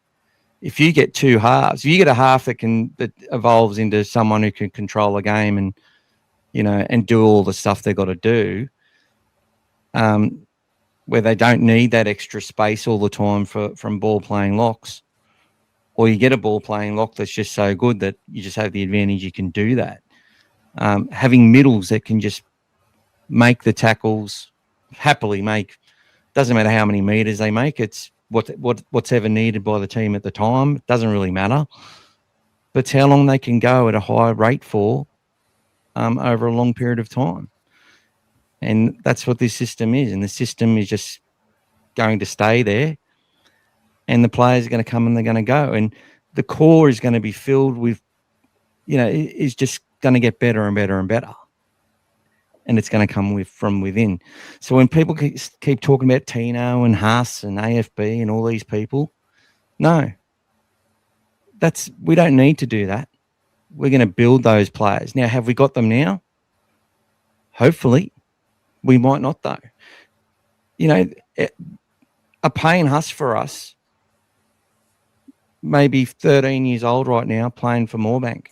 If you get two halves, if you get a half that evolves into someone who can control a game and and do all the stuff they've got to do, where they don't need that extra space all the time from ball playing locks, or you get a ball playing lock that's just so good that you just have the advantage you can do that. Having middles that can just make the tackles, happily make, doesn't matter how many meters they make, it's what's ever needed by the team at the time. It doesn't really matter. But it's how long they can go at a high rate for over a long period of time. And that's what this system is. And the system is just going to stay there. And the players are going to come and they're going to go. And the core is going to be filled with, is just going to get better and better and better. And it's going to come from within. So when people keep talking about Tino and Haas and AFB and all these people, no, we don't need to do that. We're going to build those players. Now, have we got them now? Hopefully. We might not, though. A Payne Huss for us, maybe 13 years old right now, playing for Moorebank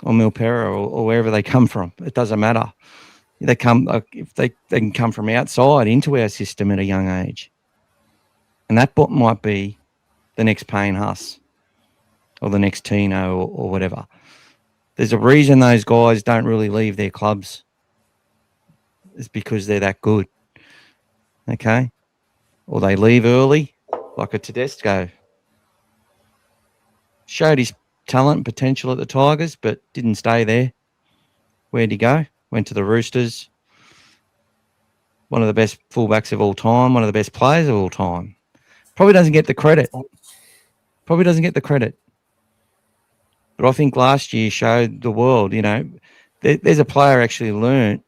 or Milpera or wherever they come from. It doesn't matter. They can come from outside into our system at a young age. And that might be the next Payne Huss or the next Tino or whatever. There's a reason those guys don't really leave their clubs. It's because they're that good. Okay? Or they leave early, like a Tedesco. Showed his talent and potential at the Tigers, but didn't stay there. Where'd he go? Went to the Roosters. One of the best fullbacks of all time, one of the best players of all time. Probably doesn't get the credit. But I think last year showed the world, there's a player actually learnt,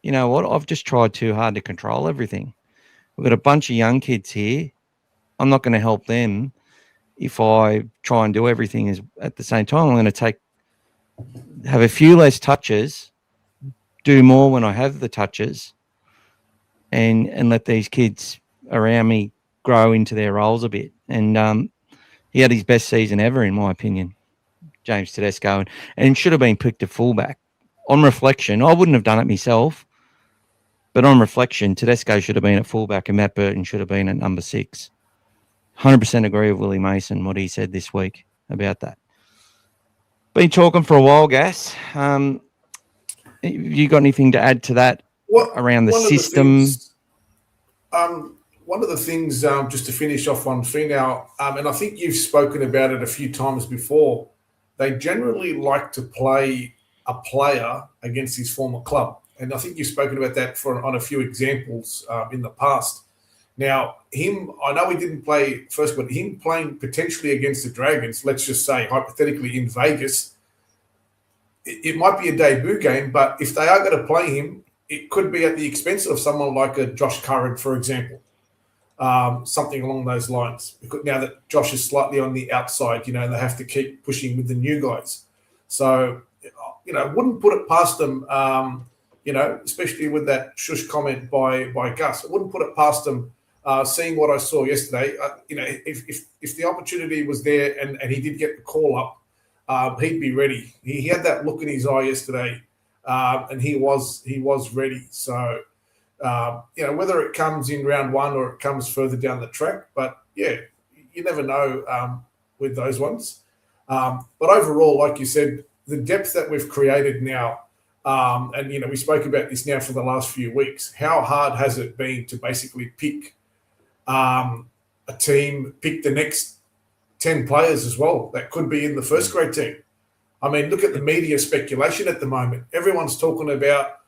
you know what, I've just tried too hard to control everything. We've got a bunch of young kids here. I'm not going to help them if I try and do everything at the same time. I'm going to have a few less touches, do more when I have the touches, and let these kids around me grow into their roles a bit. And he had his best season ever, in my opinion, James Tedesco, and should have been picked at fullback. On reflection, I wouldn't have done it myself, but on reflection, Tedesco should have been at fullback and Matt Burton should have been at number 6. 100% agree with Willie Mason, what he said this week about that. Been talking for a while, Gas. You got anything to add to that around the system? One of the things, just to finish off on Finau, and I think you've spoken about it a few times before, they generally like to play a player against his former club. And I think you've spoken about that on a few examples in the past. Now, I know he didn't play first, but him playing potentially against the Dragons, let's just say hypothetically in Vegas, it might be a debut game, but if they are going to play him, it could be at the expense of someone like a Josh Curran, for example, something along those lines. Because now that Josh is slightly on the outside, they have to keep pushing with the new guys. So, wouldn't put it past them, especially with that shush comment by Gus. I wouldn't put it past them. Seeing what I saw yesterday, if the opportunity was there and he did get the call up, he'd be ready. He had that look in his eye yesterday, and he was ready. So, whether it comes in round 1 or it comes further down the track, but yeah, you never know with those ones. But overall, like you said, the depth that we've created now, and we spoke about this now for the last few weeks. How hard has it been to basically pick a team, pick the next 10 players as well that could be in the first grade team? I mean, look at the media speculation at the moment. Everyone's talking about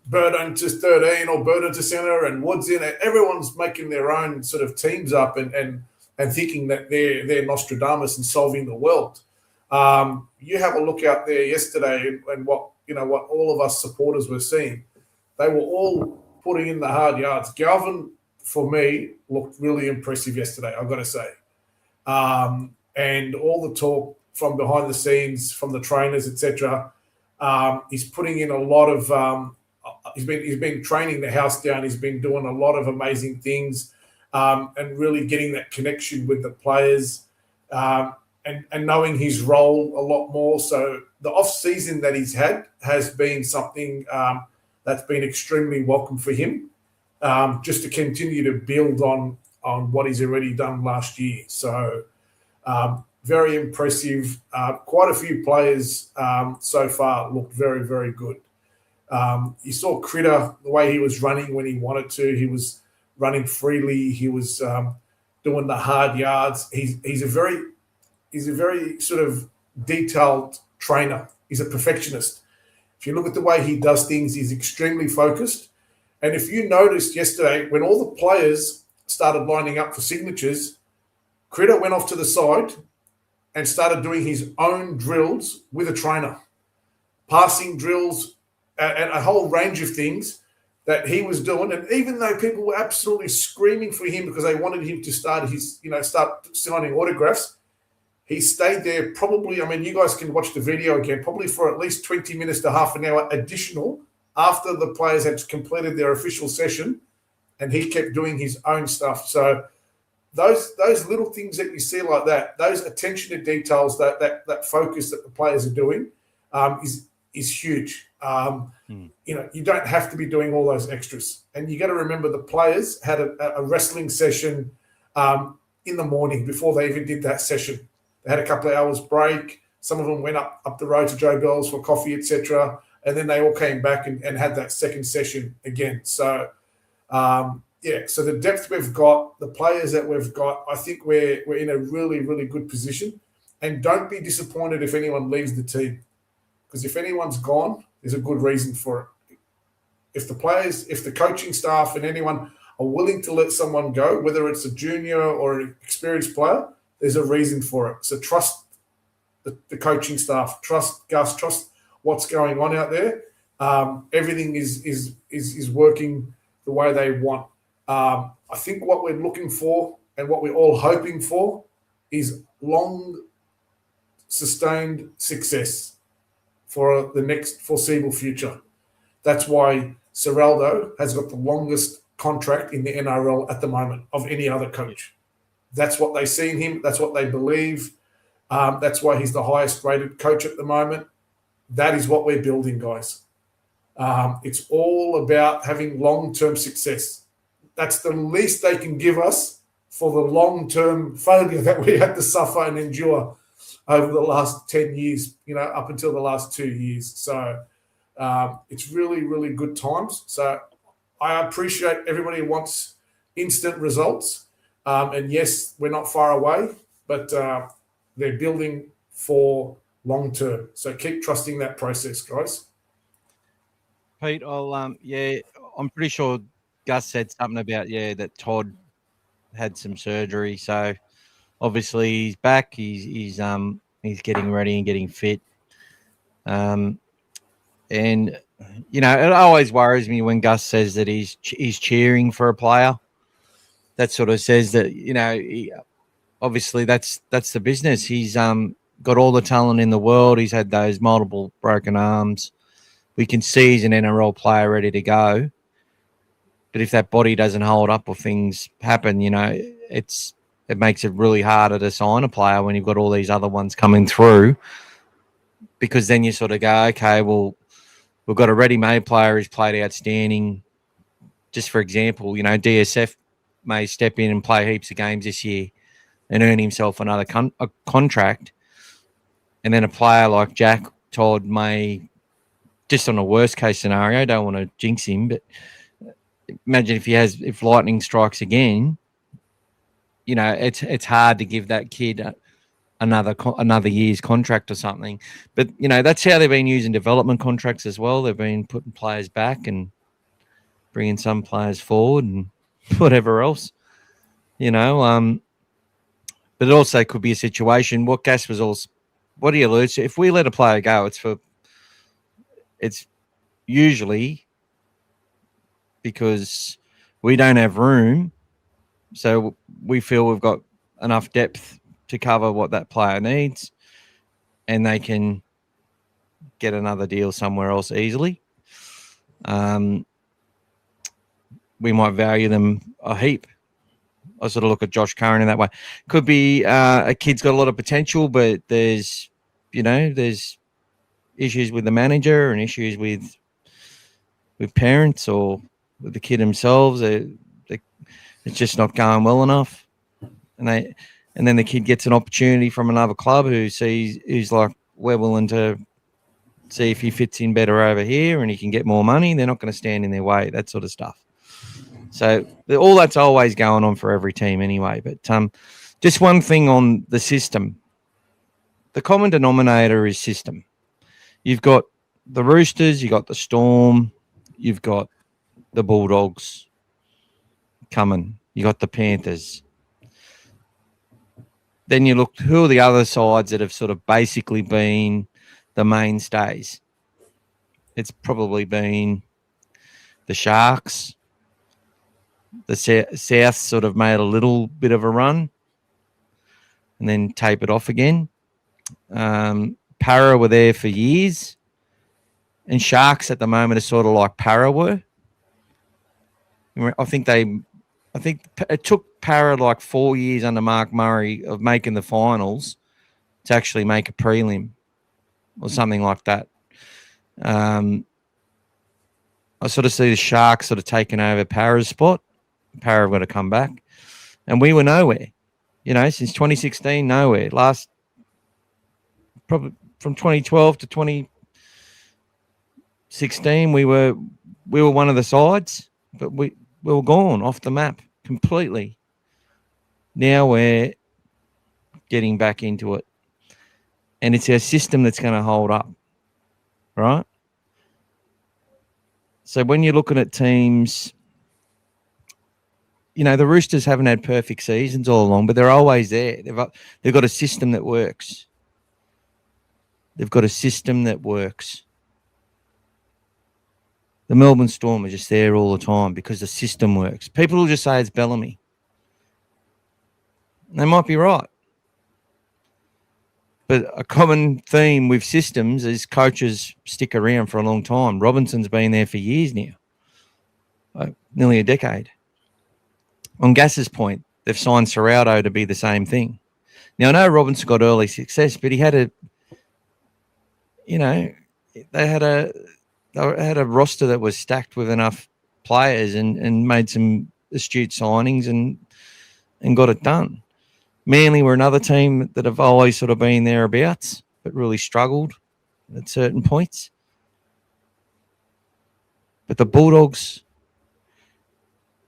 Burton to 13 or Burton to centre and Woods in it. Everyone's making their own sort of teams up and thinking that they're Nostradamus and solving the world. You have a look out there yesterday and what all of us supporters were seeing. They were all putting in the hard yards. Galvin, for me, looked really impressive yesterday, I've got to say. And all the talk from behind the scenes, from the trainers, etc. He's putting in a lot of he's been training the house down. He's been doing a lot of amazing things and really getting that connection with the players and knowing his role a lot more. So the off-season that he's had has been something that's been extremely welcome for him, just to continue to build on what he's already done last year. So very impressive. Quite a few players so far looked very, very good. You saw Critter, the way he was running when he wanted to. He was running freely. He was doing the hard yards. He's a very sort of detailed trainer. He's a perfectionist. If you look at the way he does things, he's extremely focused. And if you noticed yesterday, when all the players started lining up for signatures, Critter went off to the side and started doing his own drills with a trainer, passing drills, and a whole range of things that he was doing. And even though people were absolutely screaming for him because they wanted him to start signing autographs, he stayed there probably, I mean, you guys can watch the video again, probably for at least 20 minutes to half an hour additional after the players had completed their official session, and he kept doing his own stuff. So those little things that you see like that, those attention to details, that focus that the players are doing is huge. You don't have to be doing all those extras. And you got to remember the players had a wrestling session in the morning before they even did that session. They had a couple of hours break. Some of them went up the road to Joe Bell's for coffee, etc. And then they all came back and had that second session again. So, so the depth we've got, the players that we've got, I think we're in a really, really good position. And don't be disappointed if anyone leaves the team, because if anyone's gone, there's a good reason for it. If the players, if the coaching staff and anyone are willing to let someone go, whether it's a junior or an experienced player, there's a reason for it. So trust the coaching staff, trust Gus, trust what's going on out there. Everything is working the way they want. I think what we're looking for and what we're all hoping for is long, sustained success for the next foreseeable future. That's why Ciraldo has got the longest contract in the NRL at the moment of any other coach. That's what they see in him. That's what they believe. That's why he's the highest rated coach at the moment. That is what we're building, guys. It's all about having long-term success. That's the least they can give us for the long-term failure that we had to suffer and endure over the last 10 years, up until the last 2 years. So it's really, really good times. So I appreciate everybody who wants instant results. And yes, we're not far away, but they're building for long-term. So keep trusting that process, guys. Pete, I'm pretty sure Gus said something about, that Todd had some surgery. So obviously he's back. He's getting ready and getting fit. And it always worries me when Gus says that he's cheering for a player. That sort of says that, obviously that's the business. He's got all the talent in the world. He's had those multiple broken arms. We can see he's an NRL player ready to go. But if that body doesn't hold up or things happen, it makes it really harder to sign a player when you've got all these other ones coming through. Because then you sort of go, okay, well, we've got a ready-made player who's played outstanding. Just for example, DSF may step in and play heaps of games this year and earn himself another contract. And then a player like Jack Todd may, just on a worst-case scenario, don't want to jinx him, but imagine if lightning strikes again, it's hard to give that kid another year's contract or something. But, that's how they've been using development contracts as well. They've been putting players back and bringing some players forward and whatever else, But it also could be a situation, what Gas was also, what he alludes to, if we let a player go, it's usually because we don't have room. So we feel we've got enough depth to cover what that player needs, and they can get another deal somewhere else easily. We might value them a heap. I sort of look at Josh Curran in that way. Could be a kid's got a lot of potential, but there's issues with the manager and issues with parents or with the kid themselves. It's just not going well enough, and then the kid gets an opportunity from another club who's like, we're willing to see if he fits in better over here and he can get more money. They're not going to stand in their way, that sort of stuff. So all that's always going on for every team anyway. But just one thing on the system. The common denominator is system. You've got the Roosters, you've got the Storm, you've got the Bulldogs coming, you got the Panthers. Then you look, who are the other sides that have sort of basically been the mainstays? It's probably been the Sharks. The South sort of made a little bit of a run and then tapered off again. Para were there for years, and Sharks at the moment are sort of like Para were. I think it took Para like 4 years under Mark Murray of making the finals to actually make a prelim or something like that. I sort of see the Sharks sort of taking over Para's spot. Para have got to come back. And we were nowhere. Since 2016, nowhere. Probably from 2012 to 2016, we were one of the sides, but we were gone off the map completely. Now we're getting back into it. And it's our system that's going to hold up, right? So when you're looking at teams, the Roosters haven't had perfect seasons all along, but they're always there. They've got a system that works. They've got a system that works. The Melbourne Storm are just there all the time because the system works. People will just say it's Bellamy. They might be right. But a common theme with systems is coaches stick around for a long time. Robinson's been there for years now, like nearly a decade. On Gass's point, they've signed Ciraldo to be the same thing. Now, I know Robinson got early success, but he had they had a roster that was stacked with enough players and made some astute signings and got it done. Manly were another team that have always sort of been thereabouts, but really struggled at certain points. But the Bulldogs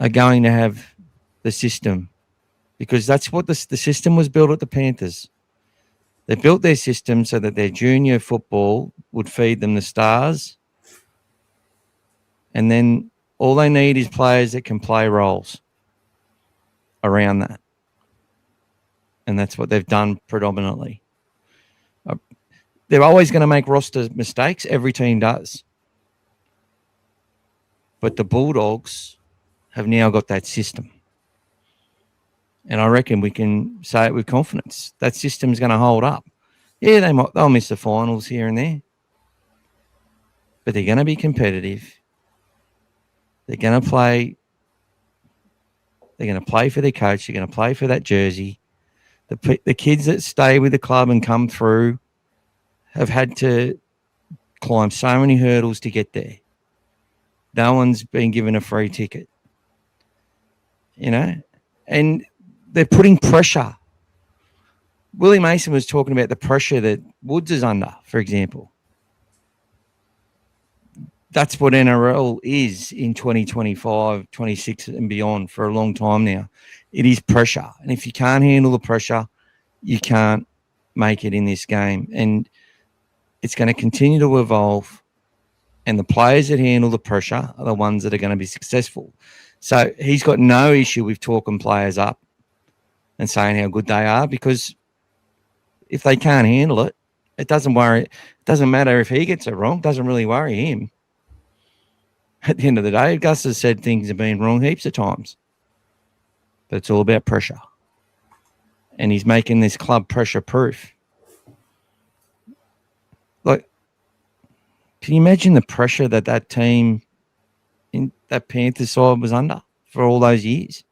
are going to have the system because that's what the system was built at the Panthers. They built their system so that their junior football would feed them the stars. And then all they need is players that can play roles around that. And that's what they've done predominantly. They're always going to make roster mistakes. Every team does. But the Bulldogs have now got that system. And I reckon we can say it with confidence. That system's going to hold up. Yeah, they'll miss the finals here and there. But they're going to be competitive. They're going to play. They're going to play for their coach. They're going to play for that jersey. The kids that stay with the club and come through have had to climb so many hurdles to get there. No one's been given a free ticket, and they're putting pressure. Willie Mason was talking about the pressure that Woods is under, for example. That's what NRL is in 2025, 26 and beyond for a long time now. It is pressure. And if you can't handle the pressure, you can't make it in this game. And it's going to continue to evolve. And the players that handle the pressure are the ones that are going to be successful. So he's got no issue with talking players up and saying how good they are, because if they can't handle it, it doesn't matter if he gets it wrong. It doesn't really worry him. At the end of the day, Gus has said things have been wrong heaps of times. But it's all about pressure. And he's making this club pressure-proof. Like, can you imagine the pressure that team in that Panthers side was under for all those years?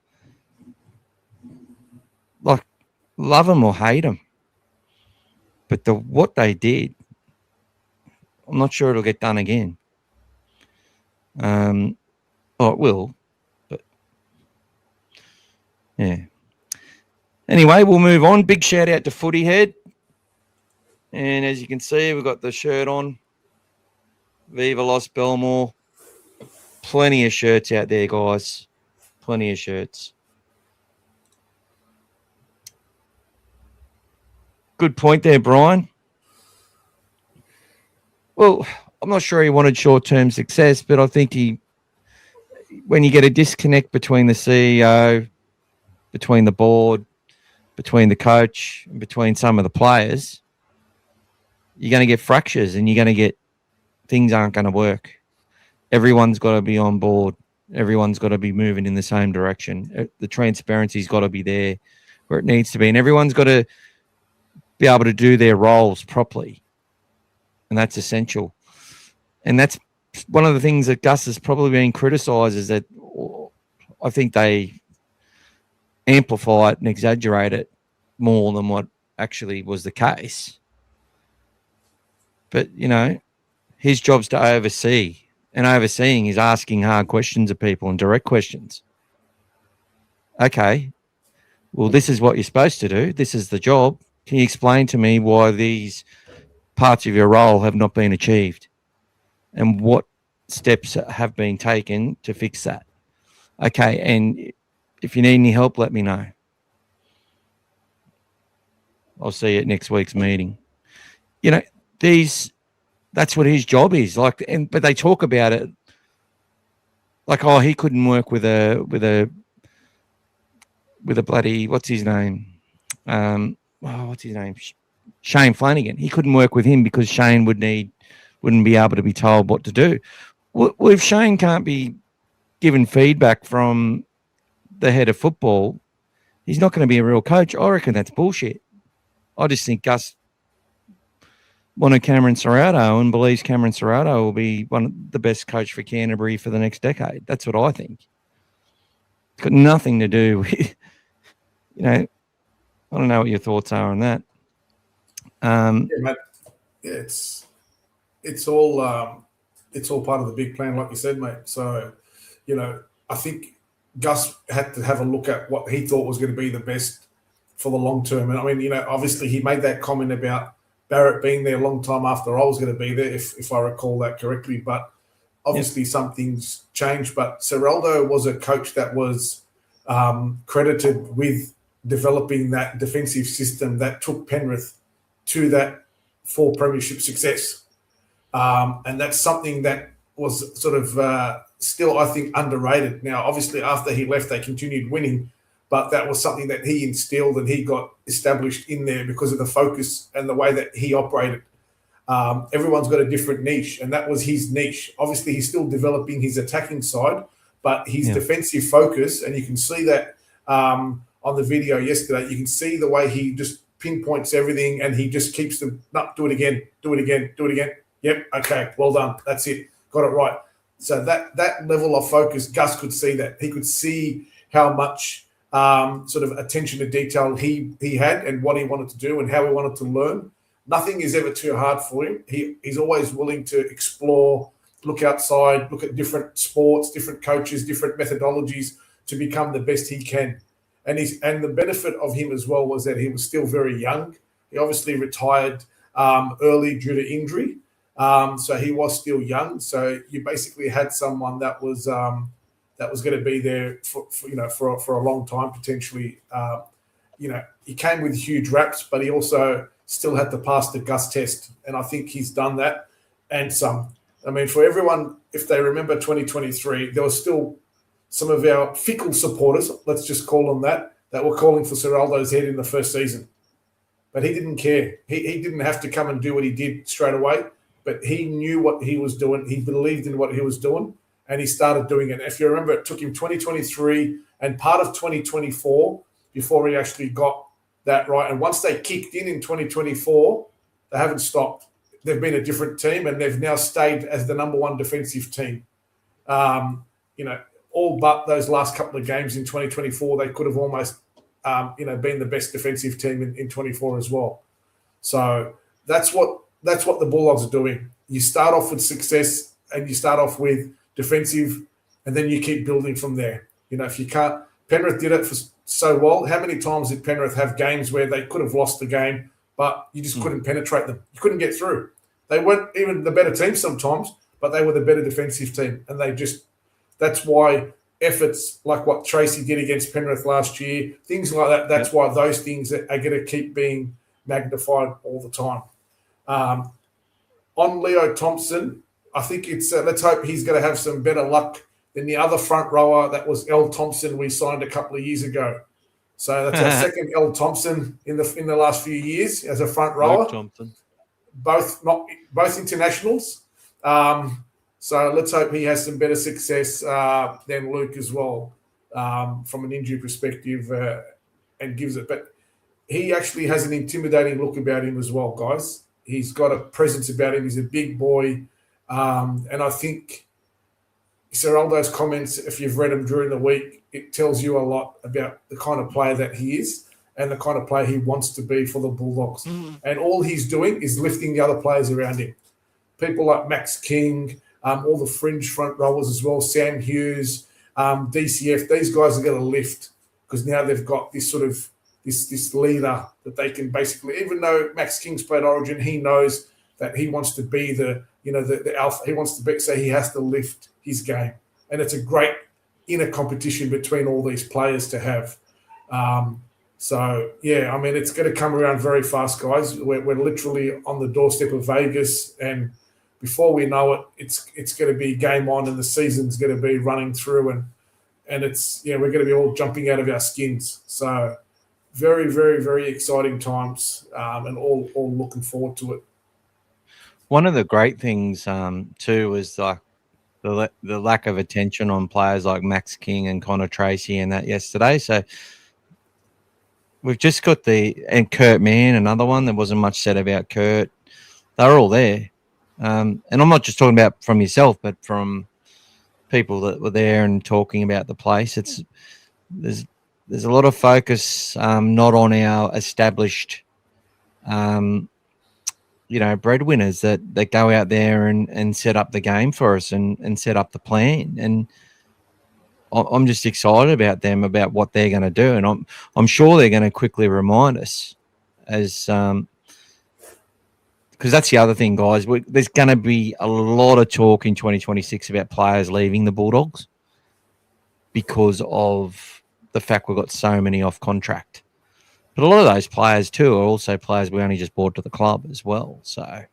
Like, love them or hate them. But what they did, I'm not sure it'll get done again. It will, but yeah. Anyway, we'll move on. Big shout out to Footy Head. And as you can see, we've got the shirt on. Viva Los Belmore. Plenty of shirts out there, guys. Plenty of shirts. Good point there, Brian. Well, I'm not sure he wanted short-term success, but I think when you get a disconnect between the CEO, between the board, between the coach, and between some of the players, you're going to get fractures and you're going to get things aren't going to work. Everyone's got to be on board. Everyone's got to be moving in the same direction. The transparency's got to be there where it needs to be. And everyone's got to be able to do their roles properly. And that's essential. And that's one of the things that Gus has probably been criticised, is that I think they amplify it and exaggerate it more than what actually was the case. But, his job's to oversee. And overseeing is asking hard questions of people and direct questions. Okay, well, this is what you're supposed to do. This is the job. Can you explain to me why these parts of your role have not been achieved? And what steps have been taken to fix that? Okay, and if you need any help, let me know. I'll see you at next week's meeting. you know, that's what his job is. Like, but they talk about it like, oh, he couldn't work with a bloody, what's his name? What's his name? Shane Flanagan. He couldn't work with him because Shane wouldn't be able to be told what to do. Well, if Shane can't be given feedback from the head of football, he's not going to be a real coach. I reckon that's bullshit. I just think Gus wanted Cameron Ciraldo and believes Cameron Ciraldo will be one of the best coach for Canterbury for the next decade. That's what I think. It's got nothing to do with, I don't know what your thoughts are on that. Mate. Yeah, it's all part of the big plan, like you said, mate. So, I think Gus had to have a look at what he thought was going to be the best for the long term. And I mean, obviously he made that comment about Barrett being there a long time after I was going to be there, if I recall that correctly. But obviously some things changed. But Ciraldo was a coach that was credited with developing that defensive system that took Penrith to that full premiership success. And that's something that was sort of still, I think, underrated. Now, obviously, after he left, they continued winning, but that was something that he instilled and he got established in there because of the focus and the way that he operated. Everyone's got a different niche, and that was his niche. Obviously, he's still developing his attacking side, but his defensive focus, and you can see that on the video yesterday, you can see the way he just pinpoints everything and he just keeps them, no, do it again. Yep, okay, well done. That's it. Got it right. So that level of focus, Gus could see that. He could see how much sort of attention to detail he had and what he wanted to do and how he wanted to learn. Nothing is ever too hard for him. He's always willing to explore, look outside, look at different sports, different coaches, different methodologies to become the best he can. And the benefit of him as well was that he was still very young. He obviously retired early due to injury. So he was still young. So you basically had someone that was going to be there for a long time potentially. He came with huge raps, but he also still had to pass the Gus test, and I think he's done that and some. I mean, for everyone, if they remember 2023, there was still some of our fickle supporters, let's just call them that were calling for Ciraldo's head in the first season. But he didn't care. He didn't have to come and do what he did straight away. But he knew what he was doing. He believed in what he was doing, and he started doing it. If you remember, it took him 2023 and part of 2024 before he actually got that right. And once they kicked in 2024, they haven't stopped. They've been a different team, and they've now stayed as the number one defensive team. All but those last couple of games in 2024, they could have almost, been the best defensive team in 24 as well. So that's what the Bulldogs are doing. You start off with success and you start off with defensive, and then you keep building from there. If you can't, Penrith did it for so well. How many times did Penrith have games where they could have lost the game, but you just couldn't penetrate them? You couldn't get through. They weren't even the better team sometimes, but they were the better defensive team. And that's why efforts like what Tracy did against Penrith last year, things like that, that's why those things are going to keep being magnified all the time. On Leo Thompson, I think it's let's hope he's going to have some better luck than the other front rower that was L. Thompson we signed a couple of years ago. So that's our second L. Thompson in the last few years as a front rower. Thompson. Both internationals. So let's hope he has some better success than Luke as well from an injury perspective and gives it. But he actually has an intimidating look about him as well, guys. He's got a presence about him. He's a big boy. And I think Ciraldo's comments, if you've read them during the week, it tells you a lot about the kind of player that he is and the kind of player he wants to be for the Bulldogs. And all he's doing is lifting the other players around him. People like Max King, all the fringe front rowers as well, Sam Hughes, DCF, these guys are going to lift because now they've got this sort of this leader that they can basically, even though Max King's played Origin, he knows that he wants to be the alpha. He wants to be, so he has to lift his game. And it's a great inner competition between all these players to have. So, yeah, I mean, it's going to come around very fast, guys. We're literally on the doorstep of Vegas, and before we know it, it's going to be game on, and the season's going to be running through, and we're going to be all jumping out of our skins. So, very, very, very exciting times, and all looking forward to it. One of the great things too is like the lack of attention on players like Max King and Connor Tracy and that yesterday. So we've just got and Kurt Mann, another one. There wasn't much said about Kurt. They're all there. And I'm not just talking about from yourself, but from people that were there and talking about the place. There's a lot of focus not on our established breadwinners that go out there and set up the game for us and set up the plan. And I'm just excited about them, about what they're going to do. And I'm sure they're going to quickly remind us as because that's the other thing, guys. There's going to be a lot of talk in 2026 about players leaving the Bulldogs because of the fact we've got so many off contract. But a lot of those players too are also players we only just brought to the club as well. So,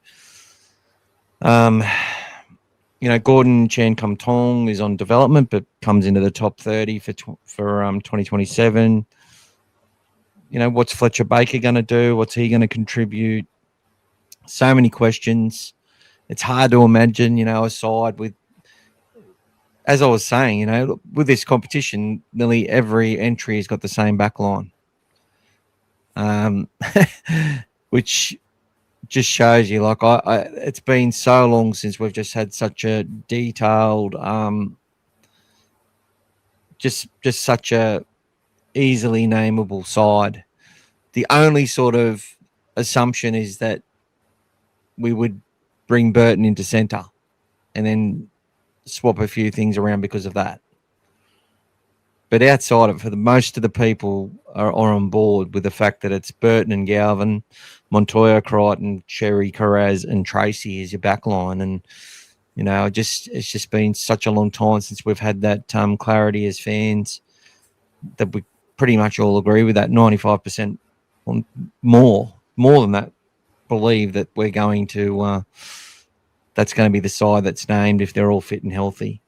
Gordon Chan Kum Tong is on development, but comes into the top 30 for 2027. What's Fletcher Baker going to do? What's he going to contribute? So many questions. It's hard to imagine, a side with, as I was saying, with this competition, nearly every entry has got the same back line. Which just shows you, like, it's been so long since we've just had such a detailed, just such a easily nameable side. The only sort of assumption is that we would bring Burton into centre and then swap a few things around because of that. But outside of it, for the most of the people are on board with the fact that it's Burton and Galvin, Montoya, Crichton, Cherry, Carraz, and Tracy is your back line. And, it's just been such a long time since we've had that clarity as fans that we pretty much all agree with that. 95% or more than that believe that we're going to that's going to be the side that's named if they're all fit and healthy.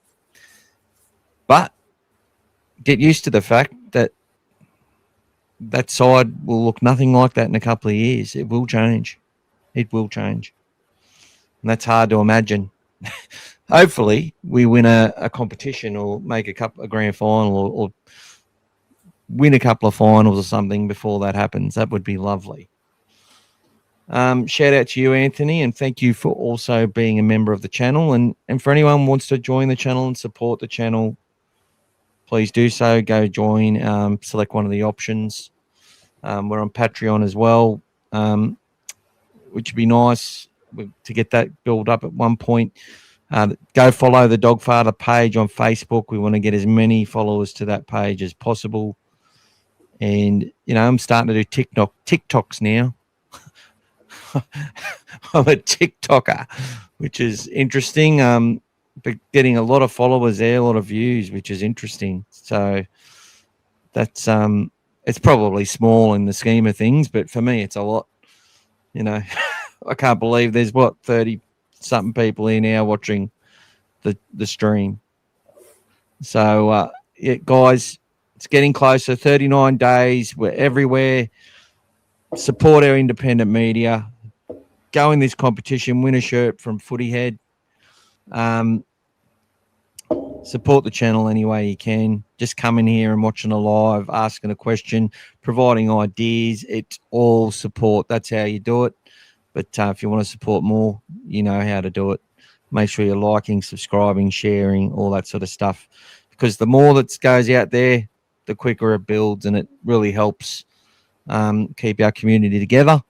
But get used to the fact that that side will look nothing like that in a couple of years. It will change. It will change. And that's hard to imagine. Hopefully we win a competition or make a grand final or win a couple of finals or something before that happens. That would be lovely. Shout out to you, Anthony, and thank you for also being a member of the channel. And for anyone who wants to join the channel and support the channel, please do so. Go join, select one of the options. We're on Patreon as well, which would be nice to get that built up at one point. Go follow the Dogfather page on Facebook. We want to get as many followers to that page as possible. And, I'm starting to do TikToks now. I'm a TikToker, which is interesting. But getting a lot of followers there, a lot of views, which is interesting. So that's it's probably small in the scheme of things, but for me, it's a lot. I can't believe there's 30-something people here now watching the stream. So guys, it's getting closer. 39 days. We're everywhere. Support our independent media. Go in this competition. Win a shirt from Footy Head. Support the channel any way you can. Just come in here and watching a live, asking a question, providing ideas. It's all support. That's how you do it. But if you want to support more, you know how to do it. Make sure you're liking, subscribing, sharing, all that sort of stuff. Because the more that goes out there, the quicker it builds, and it really helps keep our community together.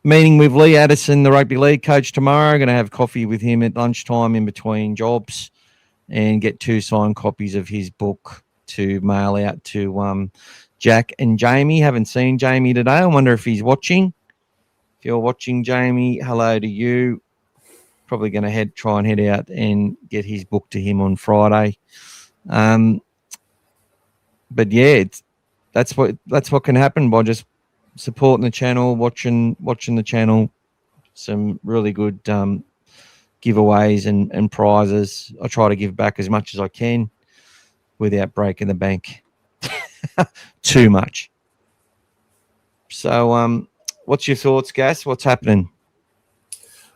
Meeting with Lee Addison, the rugby league coach, tomorrow. Going to have coffee with him at lunchtime in between jobs and get 2 signed copies of his book to mail out to Jack and Jamie. Haven't seen Jamie today. I wonder if he's watching. If you're watching, Jamie, hello to you. Probably going to try and head out and get his book to him on Friday. But yeah, that's what can happen by just supporting the channel, watching the channel. Some really good giveaways and prizes. I try to give back as much as I can without breaking the bank too much. So, what's your thoughts, Gas? What's happening?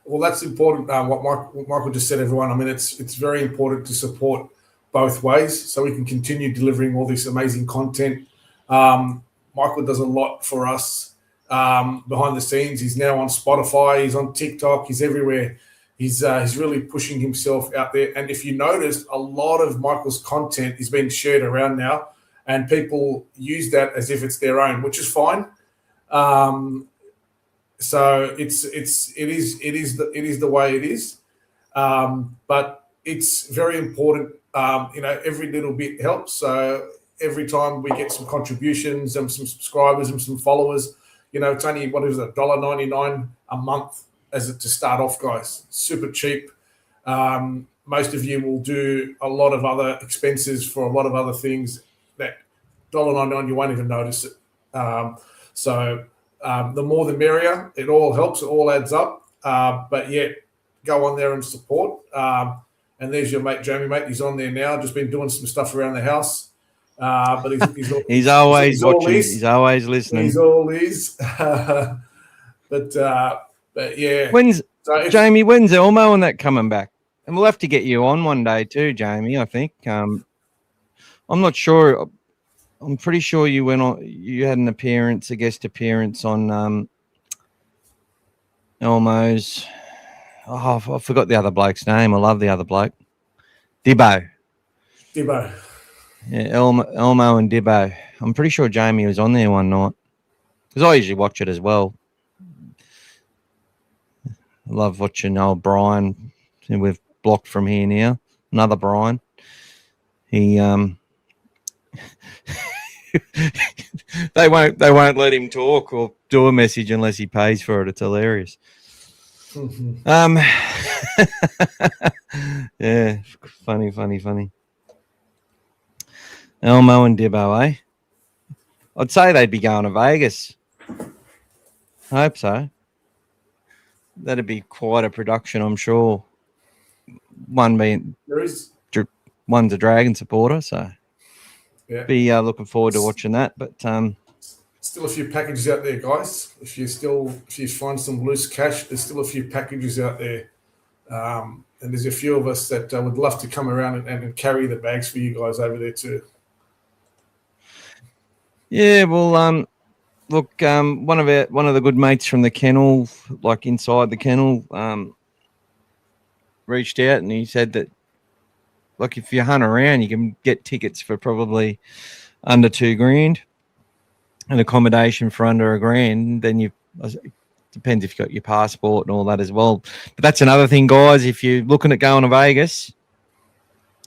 Well, that's important. What Michael just said, everyone. I mean, it's very important to support both ways so we can continue delivering all this amazing content. Michael does a lot for us behind the scenes. He's now on Spotify. He's on TikTok. He's everywhere. He's really pushing himself out there. And if you noticed, a lot of Michael's content is being shared around now, and people use that as if it's their own, which is fine. So it is the way it is. But it's very important. Every little bit helps. So every time we get some contributions and some subscribers and some followers, it's only $1.99 a month to start off, guys. Super cheap. Most of you will do a lot of other expenses for a lot of other things that $1.99 you won't even notice it. So the more the merrier. It all helps. It all adds up. But yeah, go on there and support. And there's your mate, Jamie, mate. He's on there now. Just been doing some stuff around the house. But he's always watching. He's always listening. He's always. But yeah. When's Elmo and that coming back? And we'll have to get you on one day too, Jamie. I think. I'm not sure. I'm pretty sure you went on. You had a guest appearance on Elmo's. Oh, I forgot the other bloke's name. I love the other bloke, Dibbo. Yeah, Elmo and Dibbo. I'm pretty sure Jamie was on there one night because I usually watch it as well. I love watching old Brian, who we've blocked from here now. Another Brian. He they won't let him talk or do a message unless he pays for it. It's hilarious. Mm-hmm. Yeah, funny. Elmo and Dibbo, eh? I'd say they'd be going to Vegas. I hope so. That'd be quite a production, I'm sure. One's a Dragon supporter, so yeah. Be looking forward to watching that. But still a few packages out there, guys. If you find some loose cash, there's still a few packages out there. And there's a few of us that would love to come around and carry the bags for you guys over there too. Yeah, well, look, one of the good mates from the kennel, like inside the kennel, reached out and he said that, like, if you hunt around, you can get tickets for probably under $2,000 and accommodation for under $1,000. Then depends if you've got your passport and all that as well. But that's another thing, guys. If you're looking at going to Vegas,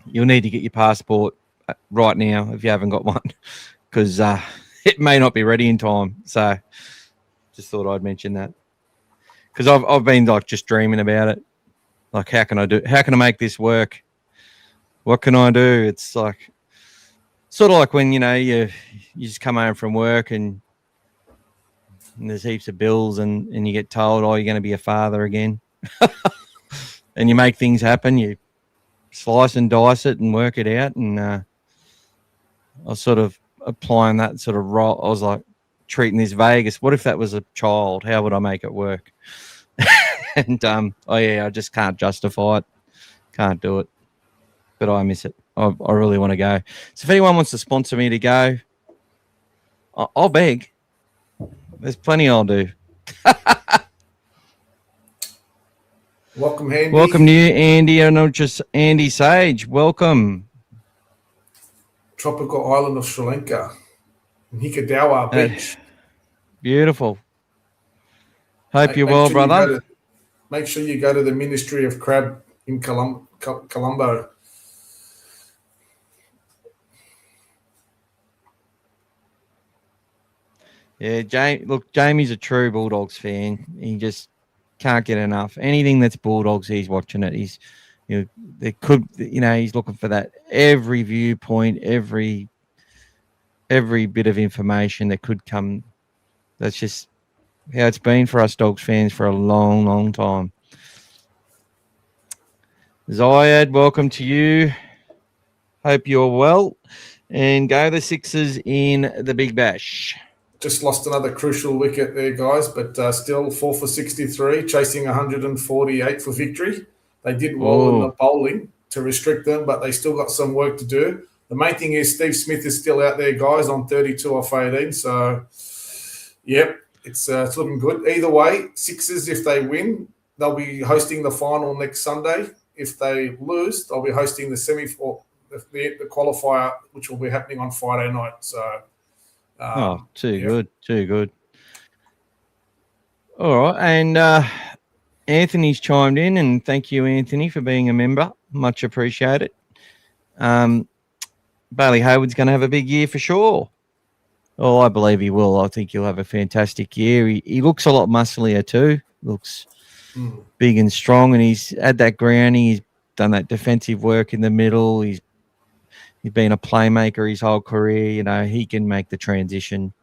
you'll need to get your passport right now if you haven't got one, because it may not be ready in time. So just thought I'd mention that, because I've been like just dreaming about it. Like, how can I make this work? What can I do? It's like sort of like when you just come home from work and there's heaps of bills and you get told, oh, you're going to be a father again. And you make things happen. You slice and dice it and work it out. And I was sort of applying that sort of role. I was like treating this Vegas. What if that was a child? How would I make it work? And I just can't justify it. Can't do it. But I miss it. I really want to go. So if anyone wants to sponsor me to go, I'll beg. There's plenty I'll do. Welcome, Andy. Welcome to you, Andy. I know just Andy Sage. Welcome. Tropical island of Sri Lanka. Nikadawa Beach. Beautiful. Hope you're well, brother. Make sure you go to the Ministry of Crab in Colombo. Yeah, Jamie's a true Bulldogs fan. He just can't get enough. Anything that's Bulldogs, he's watching it. He's looking for that every viewpoint, every every bit of information that could come. That's just how it's been for us Dogs fans for a long, long time. Zayed, welcome to you. Hope you're well. And go the Sixers in the Big Bash. Just lost another crucial wicket there, guys, but still 4 for 63, chasing 148 for victory. They did well in the bowling to restrict them, but they still got some work to do. The main thing is Steve Smith is still out there, guys, on 32 off 18. So, yep, it's looking good. Either way, Sixers, if they win, they'll be hosting the final next Sunday. If they lose, they'll be hosting the the qualifier, which will be happening on Friday night. So, too good. All right, and Anthony's chimed in, and thank you, Anthony, for being a member. Much appreciated. Bailey Hayward's going to have a big year for sure. Oh, I believe he will. I think he'll have a fantastic year. He looks a lot musclier too. Looks big and strong, and he's had that grounding. He's done that defensive work in the middle. He's been a playmaker his whole career. You know, he can make the transition,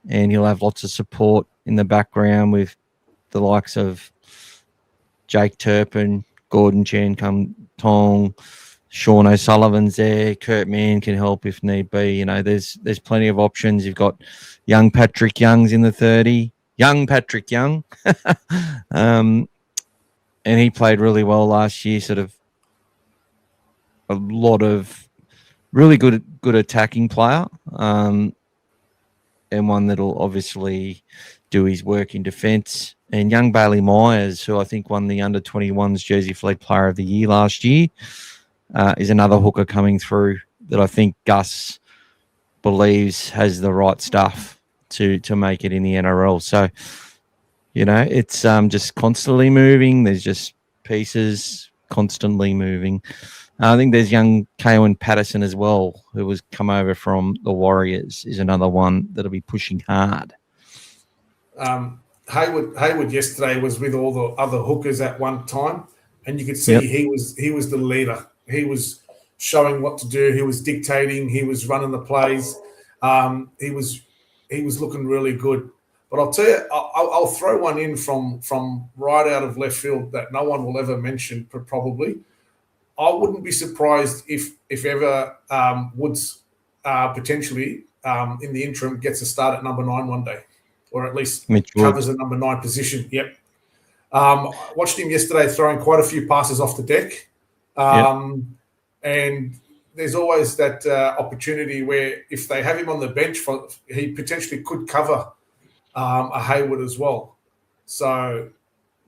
and he'll have lots of support in the background with the likes of Jake Turpin, Gordon Chan Tong, Sean O'Sullivan's there. Kurt Mann can help if need be. You know, there's plenty of options. You've got young Patrick Young's in the 30. Young Patrick Young. And he played really well last year, sort of a lot of really good attacking player, and one that'll obviously do his work in defence. And young Bailey Myers, who I think won the under-21s Jersey Flegg Player of the Year last year, is another hooker coming through that I think Gus believes has the right stuff to make it in the NRL. So, you know, it's just constantly moving. There's just pieces constantly moving. I think there's young Kawan Patterson as well, who has come over from the Warriors, is another one that'll be pushing hard. Hayward yesterday was with all the other hookers at one time, and you could see he was the leader. He was showing what to do. He was dictating. He was running the plays. He was looking really good. But I'll tell you, I'll throw one in from right out of left field that no one will ever mention probably. I wouldn't be surprised if ever Woods potentially in the interim gets a start at number 9 one day, or at least covers the number 9 position. Yep. Watched him yesterday throwing quite a few passes off the deck. And there's always that opportunity where if they have him on the bench, he potentially could cover a Hayward as well. So,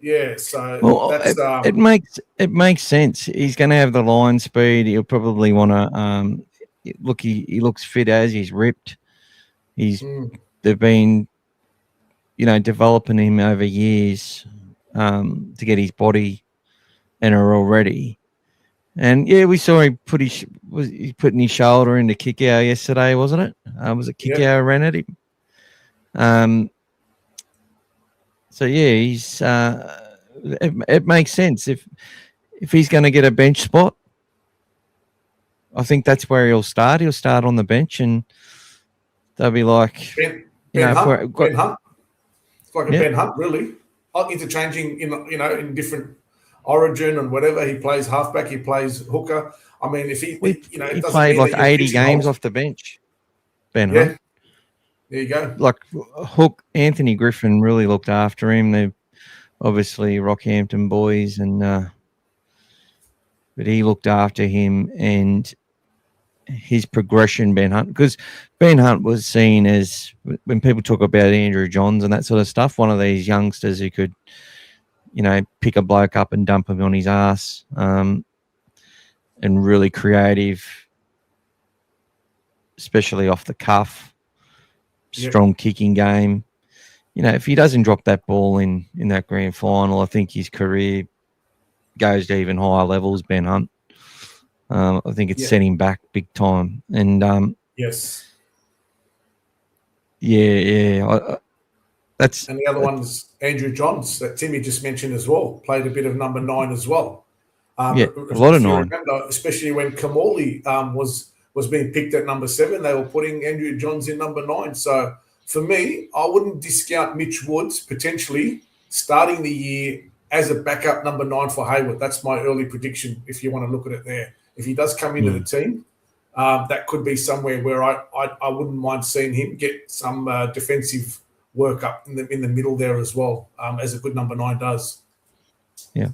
yeah. So that's it makes sense. He's going to have the line speed. He'll probably want to look. He looks fit as he's ripped. They've been, developing him over years to get his body NRL ready. And yeah, we saw him he putting his shoulder into kick out yesterday, wasn't it? Was it kick out ran at him? So yeah, he's it makes sense if he's going to get a bench spot. I think that's where he'll start. He'll start on the bench, and they'll be like Ben Hunt. It's like a Ben Hunt, really. Interchanging in different origin and whatever. He plays halfback, he plays hooker. I mean, if he played like 80 games off the bench. Ben Hunt. There you go. Like Hook, Anthony Griffin really looked after him. They're obviously Rockhampton boys, and but he looked after him and his progression, Ben Hunt, because Ben Hunt was seen as, when people talk about Andrew Johns and that sort of stuff, one of these youngsters who could, pick a bloke up and dump him on his ass, and really creative, especially off the cuff, strong kicking game. If he doesn't drop that ball in that grand final, I think his career goes to even higher levels, Ben Hunt. I think it's set him back big time. And yes. Yeah. And the other one's Andrew Johns that Timmy just mentioned as well. Played a bit of number 9 as well. A lot of 9. Remember, especially when Kamali was was being picked at number 7. They were putting Andrew Johns in number 9. So for me, I wouldn't discount Mitch Woods potentially starting the year as a backup number 9 for Hayward. That's my early prediction if you want to look at it there. If he does come into the team, that could be somewhere where I wouldn't mind seeing him get some defensive work up in the middle there as well, as a good number 9 does. Yeah.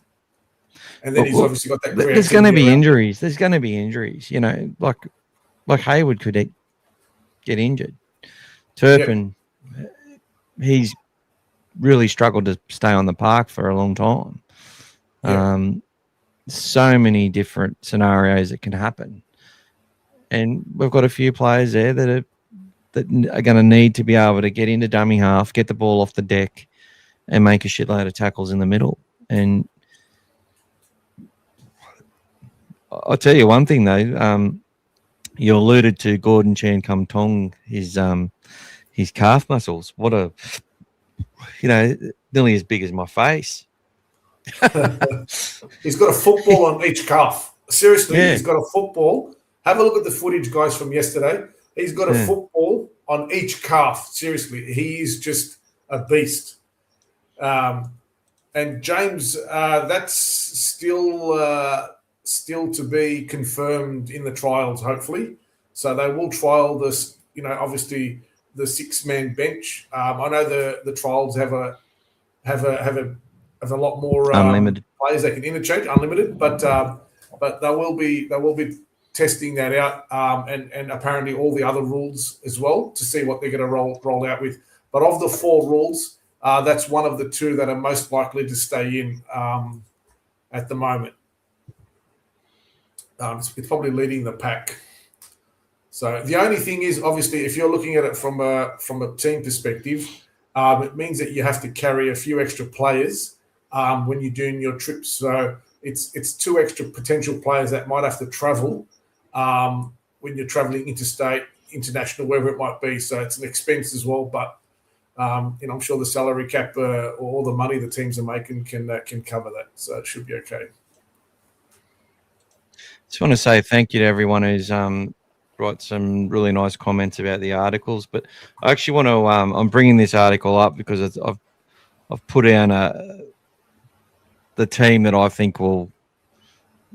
And then he's obviously got that. There's going to be injuries. There's going to be injuries. You know, like Hayward could get injured. Turpin, he's really struggled to stay on the park for a long time. So many different scenarios that can happen, and we've got a few players there that are going to need to be able to get into dummy half, get the ball off the deck, and make a shitload of tackles in the middle. And I'll tell you one thing though. You alluded to Gordon Chan Kum Tong, his calf muscles. What a, nearly as big as my face. He's got a football on each calf. Seriously, he's got a football. Have a look at the footage, guys, from yesterday. He's got a football on each calf. Seriously, he is just a beast. And James, that's still to be confirmed in the trials, hopefully. So they will trial this, obviously the 6-man bench. I know the trials have a lot more unlimited players they can interchange, unlimited, but they will be testing that out, and apparently all the other rules as well to see what they're going to roll out with. But of the 4 rules, that's one of the 2 that are most likely to stay in at the moment. It's probably leading the pack. So the only thing is, obviously, if you're looking at it from a team perspective, it means that you have to carry a few extra players when you're doing your trips. So it's 2 extra potential players that might have to travel when you're traveling interstate, international, wherever it might be. So it's an expense as well. But I'm sure the salary cap or all the money the teams are making can cover that. So it should be okay. Just want to say thank you to everyone who's wrote some really nice comments about the articles. But I actually want to I'm bringing this article up because I've put down the team that I think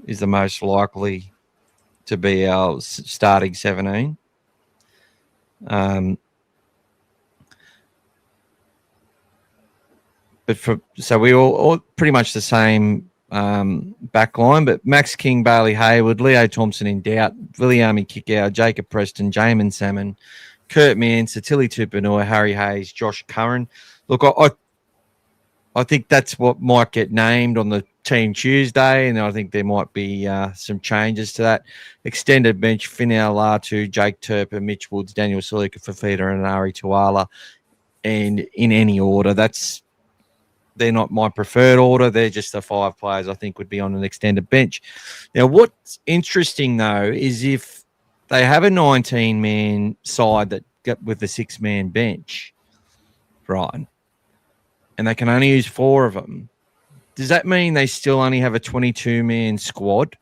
is the most likely to be our starting 17. So we all pretty much the same back line, but Max King, Bailey Hayward, Leo Thompson in doubt, Viliami Kickout, Jacob Preston, Jamin Salmon, Kurt Mann, Satili Tupanua, Harry Hayes, Josh Curran. Look, I think that's what might get named on the team Tuesday, and I think there might be some changes to that. Extended bench, Finau Latu, Jake Turpin, Mitch Woods, Daniel Salika, Fafita, and Ari Tuala. And in any order, they're not my preferred order. They're just the 5 players I think would be on an extended bench. Now, what's interesting, though, is if they have a 19-man side that got with the 6-man bench, right, and they can only use 4 of them, does that mean they still only have a 22-man squad?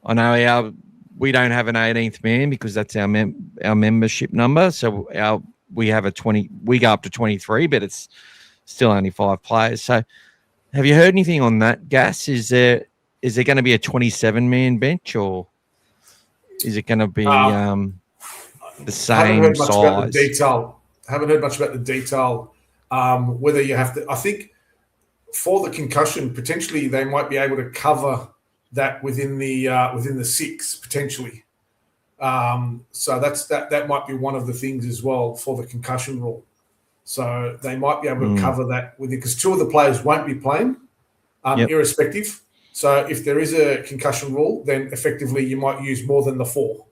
I know we don't have an 18th man because that's our membership number. So we have we go up to 23, but it's still only 5 players. So have you heard anything on that, Gas? Is there going to be a 27-man bench, or is it going to be the same size? Haven't heard much about the detail. Whether you have to, I think for the concussion, potentially they might be able to cover that within the 6 potentially. So that might be one of the things as well for the concussion rule. So they might be able to cover that with it because 2 of the players won't be playing, irrespective. So if there is a concussion rule, then effectively you might use more than the 4.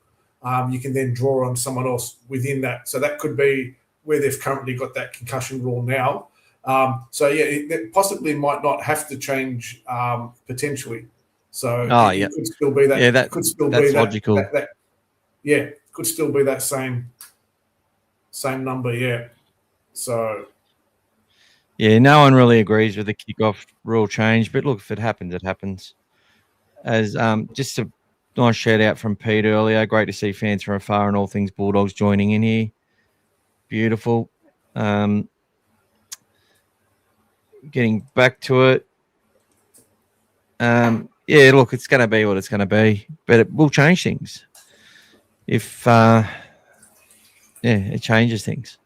You can then draw on someone else within that. So that could be where they've currently got that concussion rule now. It possibly might not have to change potentially. So it could still be that. Yeah, that's logical. Could still be that same number. Yeah. So. Yeah, no one really agrees with the kickoff rule change, but look, if it happens, it happens. As just to Nice shout out from Pete earlier. Great to see fans from afar and all things Bulldogs joining in here. Beautiful. Getting back to it. Yeah, look, it's going to be what it's going to be, but it will change things. If, it changes things.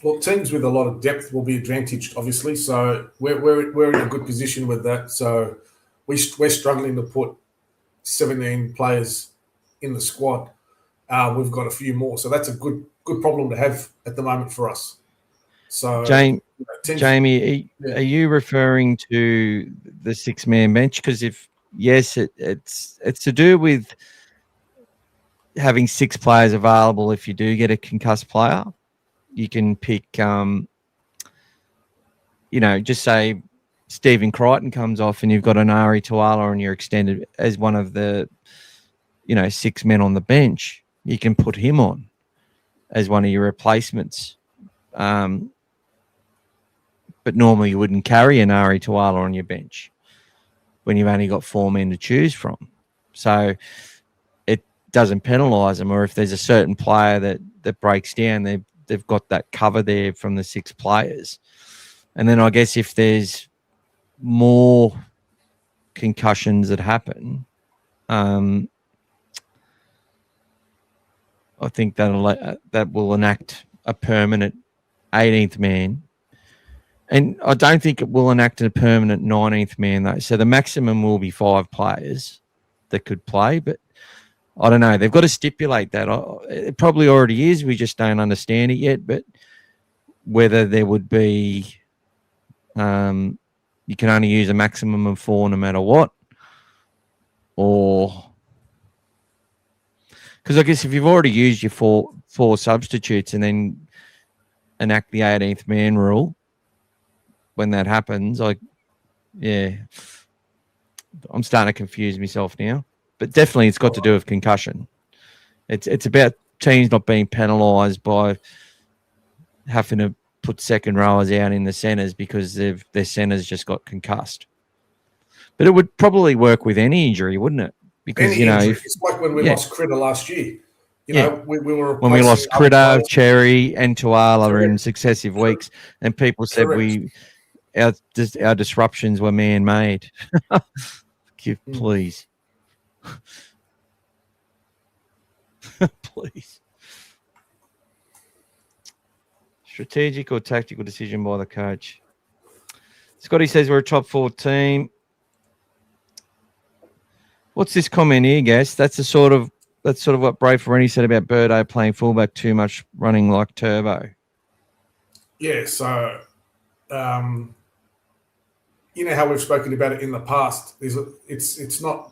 Well, teams with a lot of depth will be advantaged, obviously. So we're in a good position with that. So we're struggling to put 17 players in the squad. We've got a few more, so that's a good problem to have at the moment for us. So, Jamie, are you referring to the 6-man bench? Because if yes, it's to do with having 6 players available. If you do get a concussed player, you can pick, just say Stephen Crichton comes off and you've got an Ari Tuala and you're extended as one of the, 6 men on the bench. You can put him on as one of your replacements. But normally you wouldn't carry an Ari Tuala on your bench when you've only got 4 men to choose from. So it doesn't penalise them. Or if there's a certain player that breaks down, they've got that cover there from the 6 players. And then I guess if there's more concussions that happen, I think that will enact a permanent 18th man. And I don't think it will enact a permanent 19th man, though. So the maximum will be 5 players that could play. But I don't know. They've got to stipulate that. It probably already is. We just don't understand it yet. But whether there would be, you can only use a maximum of 4 no matter what. Or, because I guess if you've already used your four substitutes and then enact the 18th man rule, when that happens, I'm starting to confuse myself now. But definitely it's got to do with concussion. It's about teams not being penalised by having to put second rowers out in the centres because their centres just got concussed. But it would probably work with any injury, wouldn't it? Because, it's like when we lost Critter last year. We were when we lost Critter, Cherry, and Tuala in successive weeks, and people said our disruptions were man-made. Please. Please. Strategic or tactical decision by the coach. Scotty says we're a top 4 team. What's this comment here, guys? That's sort of what Brave Ferengi said about Birdo playing fullback too much, running like Turbo. Yeah, so how we've spoken about it in the past. It's not,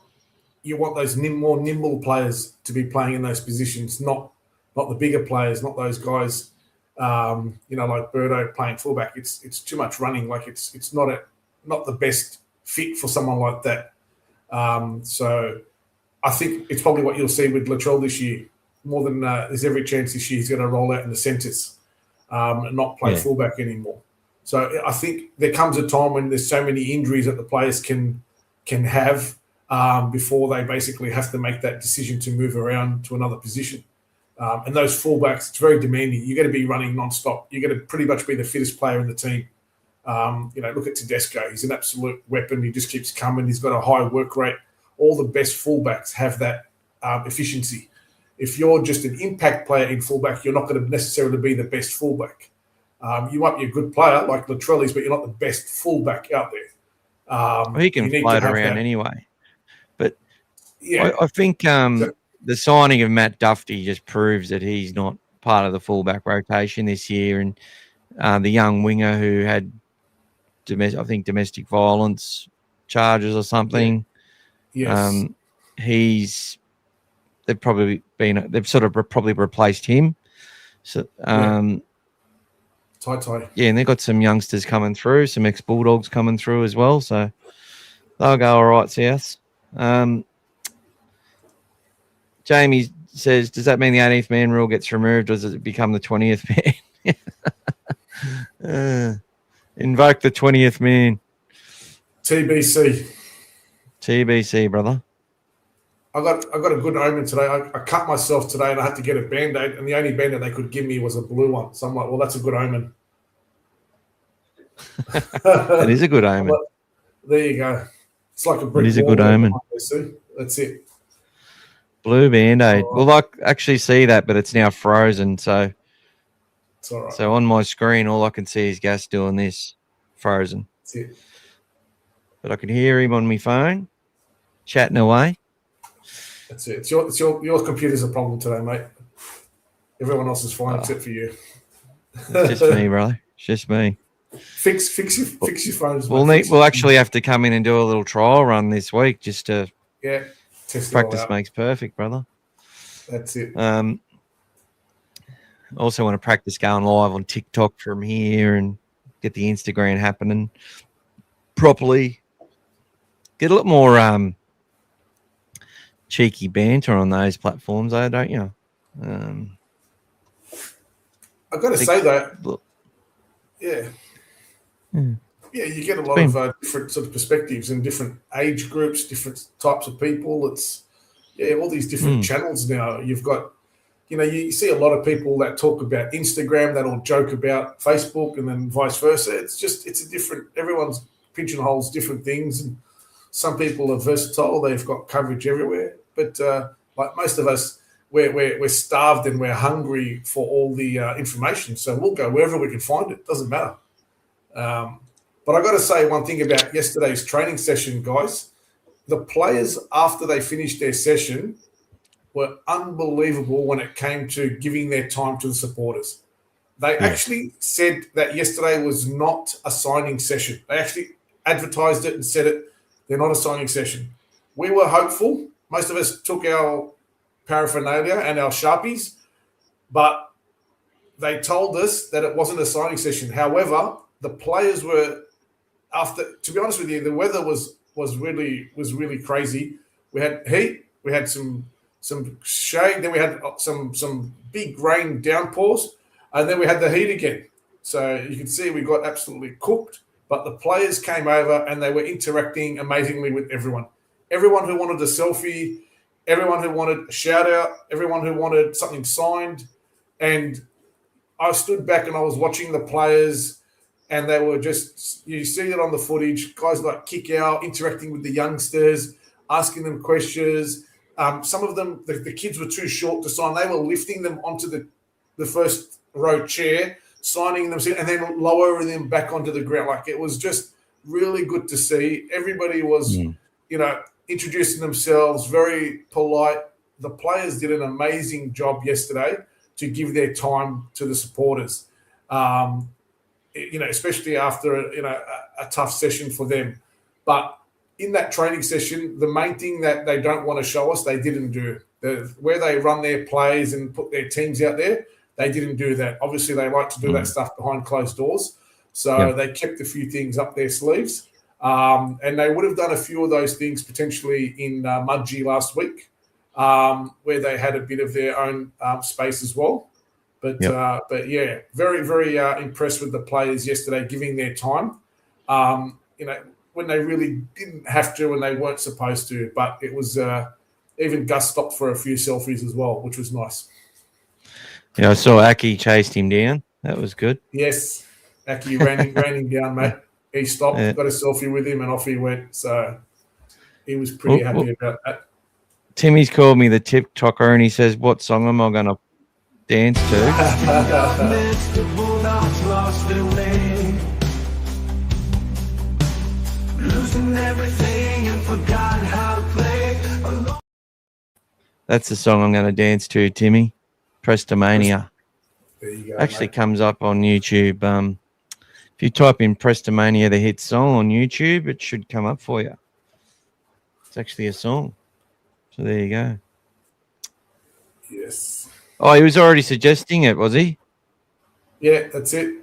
you want those more nimble players to be playing in those positions, not the bigger players, not those guys. Like Birdo playing fullback. It's too much running. Like it's not the best fit for someone like that. So I think it's probably what you'll see with Latrell this year. More than there's every chance this year he's going to roll out in the centres and not play fullback anymore. So I think there comes a time when there's so many injuries that the players can have before they basically have to make that decision to move around to another position. And those fullbacks, it's very demanding. You're going to be running non-stop. You're going to pretty much be the fittest player in the team. Look at Tedesco. He's an absolute weapon. He just keeps coming. He's got a high work rate. All the best fullbacks have that efficiency. If you're just an impact player in fullback, you're not going to necessarily be the best fullback. You might be a good player like Latrelli's, but you're not the best fullback out there. He can float around anyway. But I think the signing of Matt Duffy just proves that he's not part of the fullback rotation this year. And the young winger who had domestic violence charges or something. Yes. They've probably replaced him. So Tai. Yeah, and they've got some youngsters coming through, some ex-Bulldogs coming through as well. So they'll go all right, South. Jamie says, does that mean the 18th man rule gets removed or does it become the 20th man? Invoke the 20th man. TBC, brother. I got a good omen today. I cut myself today and I had to get a Band-Aid, and the only Band-Aid they could give me was a blue one. So I'm like, well, that's a good omen. It is a good omen. Like, there you go. It's like a brick wall. It is a good omen. That's it. Blue Band-Aid. Right. Well, I actually see that, but it's now frozen. So it's all right. So on my screen, all I can see is Gas doing this, frozen. That's it. But I can hear him on my phone, chatting away. That's it. Your computer's a problem today, mate. Everyone else is fine except for you. It's just me, brother. It's just me. Fix your phones. We'll actually have to come in and do a little trial run this week just to test practice makes perfect, brother. That's it. Also want to practice going live on TikTok from here and get the Instagram happening properly. Get a lot more cheeky banter on those platforms, though, don't you? I've got to say that. Yeah, you get a lot of different sort of perspectives and different age groups, different types of people. It's all these different channels now. You've got, you see a lot of people that talk about Instagram, that'll joke about Facebook, and then vice versa. It's a different. Everyone's pigeonholes different things, and some people are versatile. They've got coverage everywhere, but like most of us, we're starved and we're hungry for all the information. So we'll go wherever we can find it. Doesn't matter. But I got to say one thing about yesterday's training session, guys. The players, after they finished their session, were unbelievable when it came to giving their time to the supporters. They actually said that yesterday was not a signing session. They actually advertised it and said it. They're not a signing session. We were hopeful. Most of us took our paraphernalia and our Sharpies, but they told us that it wasn't a signing session. However, the players were, to be honest with you, the weather was really crazy. We had heat, we had some shade, then we had some big rain downpours, and then we had the heat again. So you can see we got absolutely cooked, but the players came over and they were interacting amazingly with everyone. Everyone who wanted a selfie, everyone who wanted a shout out, everyone who wanted something signed. And I stood back and I was watching the players, and they were just, you see it on the footage, guys like kick out, interacting with the youngsters, asking them questions. Some of them, the kids were too short to sign. They were lifting them onto the first row chair, signing them, and then lowering them back onto the ground. Like, it was just really good to see. Everybody was, introducing themselves, very polite. The players did an amazing job yesterday to give their time to the supporters, especially after a tough session for them. But in that training session, the main thing that they don't want to show us, they didn't do. Where they run their plays and put their teams out there, they didn't do that. Obviously, they like to do that stuff behind closed doors. So they kept a few things up their sleeves. And they would have done a few of those things potentially in Mudgee last week, where they had a bit of their own space as well. But yeah, very, very impressed with the players yesterday giving their time, when they really didn't have to and they weren't supposed to. But it was even Gus stopped for a few selfies as well, which was nice. Yeah, I saw Aki chased him down. That was good. Yes, Aki ran him down, mate. He stopped, got a selfie with him, and off he went. So he was pretty happy about that. Timmy's called me the TikToker, and he says, "What song am I going to dance to?" That's the song I'm going to dance to, Timmy. Prestomania. There you go. Actually, comes up on YouTube. If you type in Prestomania, the hit song on YouTube, it should come up for you. It's actually a song. So there you go. Yes. Oh, he was already suggesting it, was he? Yeah, that's it.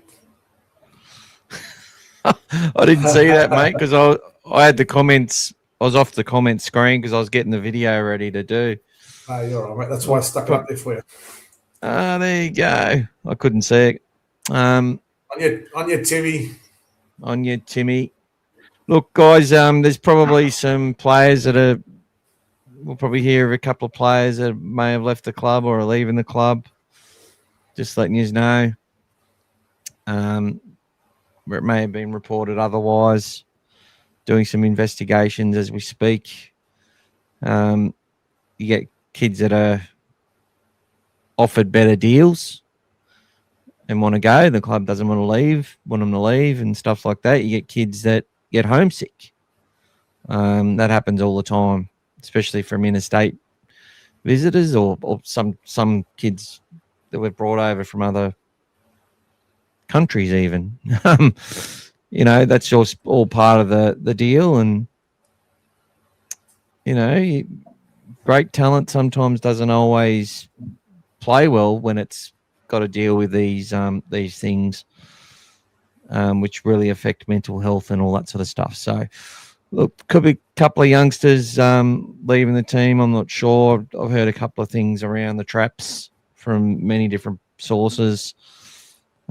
I didn't see that, mate, because I had the comments. I was off the comment screen because I was getting the video ready to do. Oh, you're all right, mate. That's why I stuck it up there for you. There you go. I couldn't see it. On your Timmy. On your Timmy. Look, guys, there's probably some players that are we'll probably hear of a couple of players that may have left the club or are leaving the club. Just letting you know. Where it may have been reported otherwise. Doing some investigations as we speak. You get kids that are offered better deals and want to go. The club doesn't want them to leave and stuff like that. You get kids that get homesick. That happens all the time, especially from interstate visitors or some kids that were brought over from other countries even. That's just all part of the deal. And, great talent sometimes doesn't always play well when it's got to deal with these things, which really affect mental health and all that sort of stuff. So, look, could be a couple of youngsters leaving the team. I'm not sure. I've heard a couple of things around the traps from many different sources.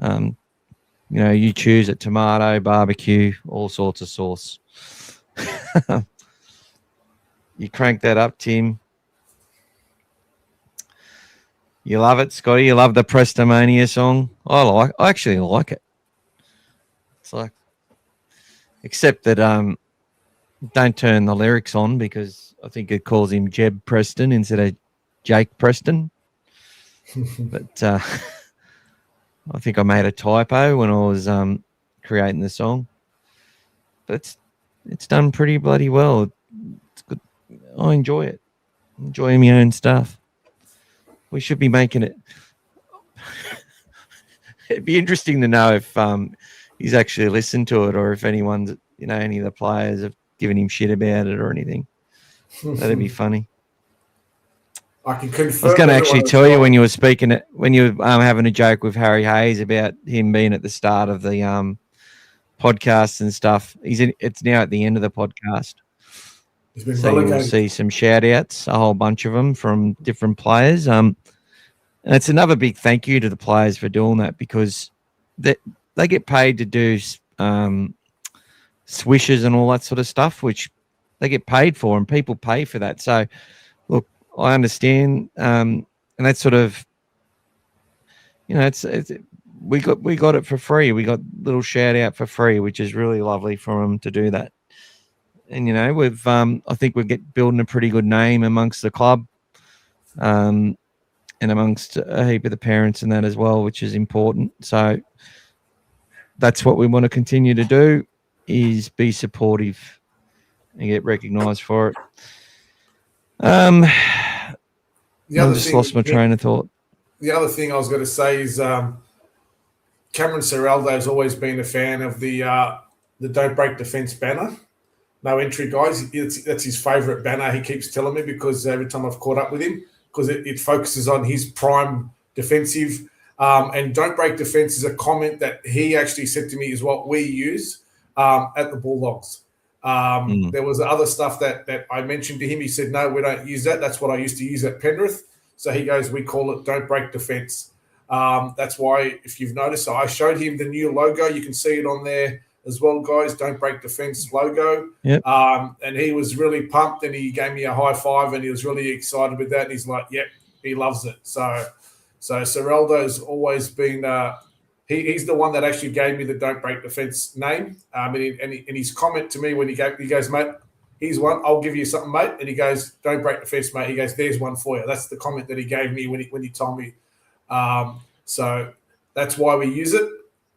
You choose it: tomato, barbecue, all sorts of sauce. You crank that up, Tim. You love it, Scotty. You love the Prestomania song. I actually like it. It's like, except that don't turn the lyrics on because I think it calls him Jeb Preston instead of Jake Preston. But I think I made a typo when I was creating the song. But it's done pretty bloody well. It's good. I enjoy it. Enjoy my own stuff. We should be making it. It'd be interesting to know if he's actually listened to it or if anyone's, any of the players have given him shit about it or anything. That'd be funny. I can confirm. I was going to actually tell you when you were having a joke with Harry Hayes about him being at the start of the podcast and stuff. It's now at the end of the podcast. So you'll see some shout outs, a whole bunch of them from different players. And it's another big thank you to the players for doing that because they get paid to do swishes and all that sort of stuff, which they get paid for and people pay for that. So, look, I understand. And that's sort of, we got it for free. We got a little shout out for free, which is really lovely for them to do that. And, we've, I think we're building a pretty good name amongst the club and amongst a heap of the parents and that as well, which is important. So that's what we want to continue to do is be supportive and get recognised for it. I just lost my train of thought. The other thing I was going to say is Cameron Ciraldo has always been a fan of the Don't Break Defence banner. No entry, guys. That's his favourite banner. He keeps telling me because every time I've caught up with him, because it focuses on his prime defensive. And Don't Break Defence is a comment that he actually said to me is what we use at the Bulldogs. There was other stuff that I mentioned to him. He said, no, we don't use that. That's what I used to use at Penrith. So he goes, we call it Don't Break Defence. That's why, if you've noticed, I showed him the new logo. You can see it on there as well, guys. Don't Break Defence logo. Yep. And he was really pumped and he gave me a high five and he was really excited with that. And he's like, yep, he loves it. So Ciraldo's always been he's the one that actually gave me the Don't Break Defence name. And his comment to me when he goes, mate, here's one. I'll give you something, mate. And he goes, Don't Break Defence, mate. He goes, there's one for you. That's the comment that he gave me when he told me. So that's why we use it.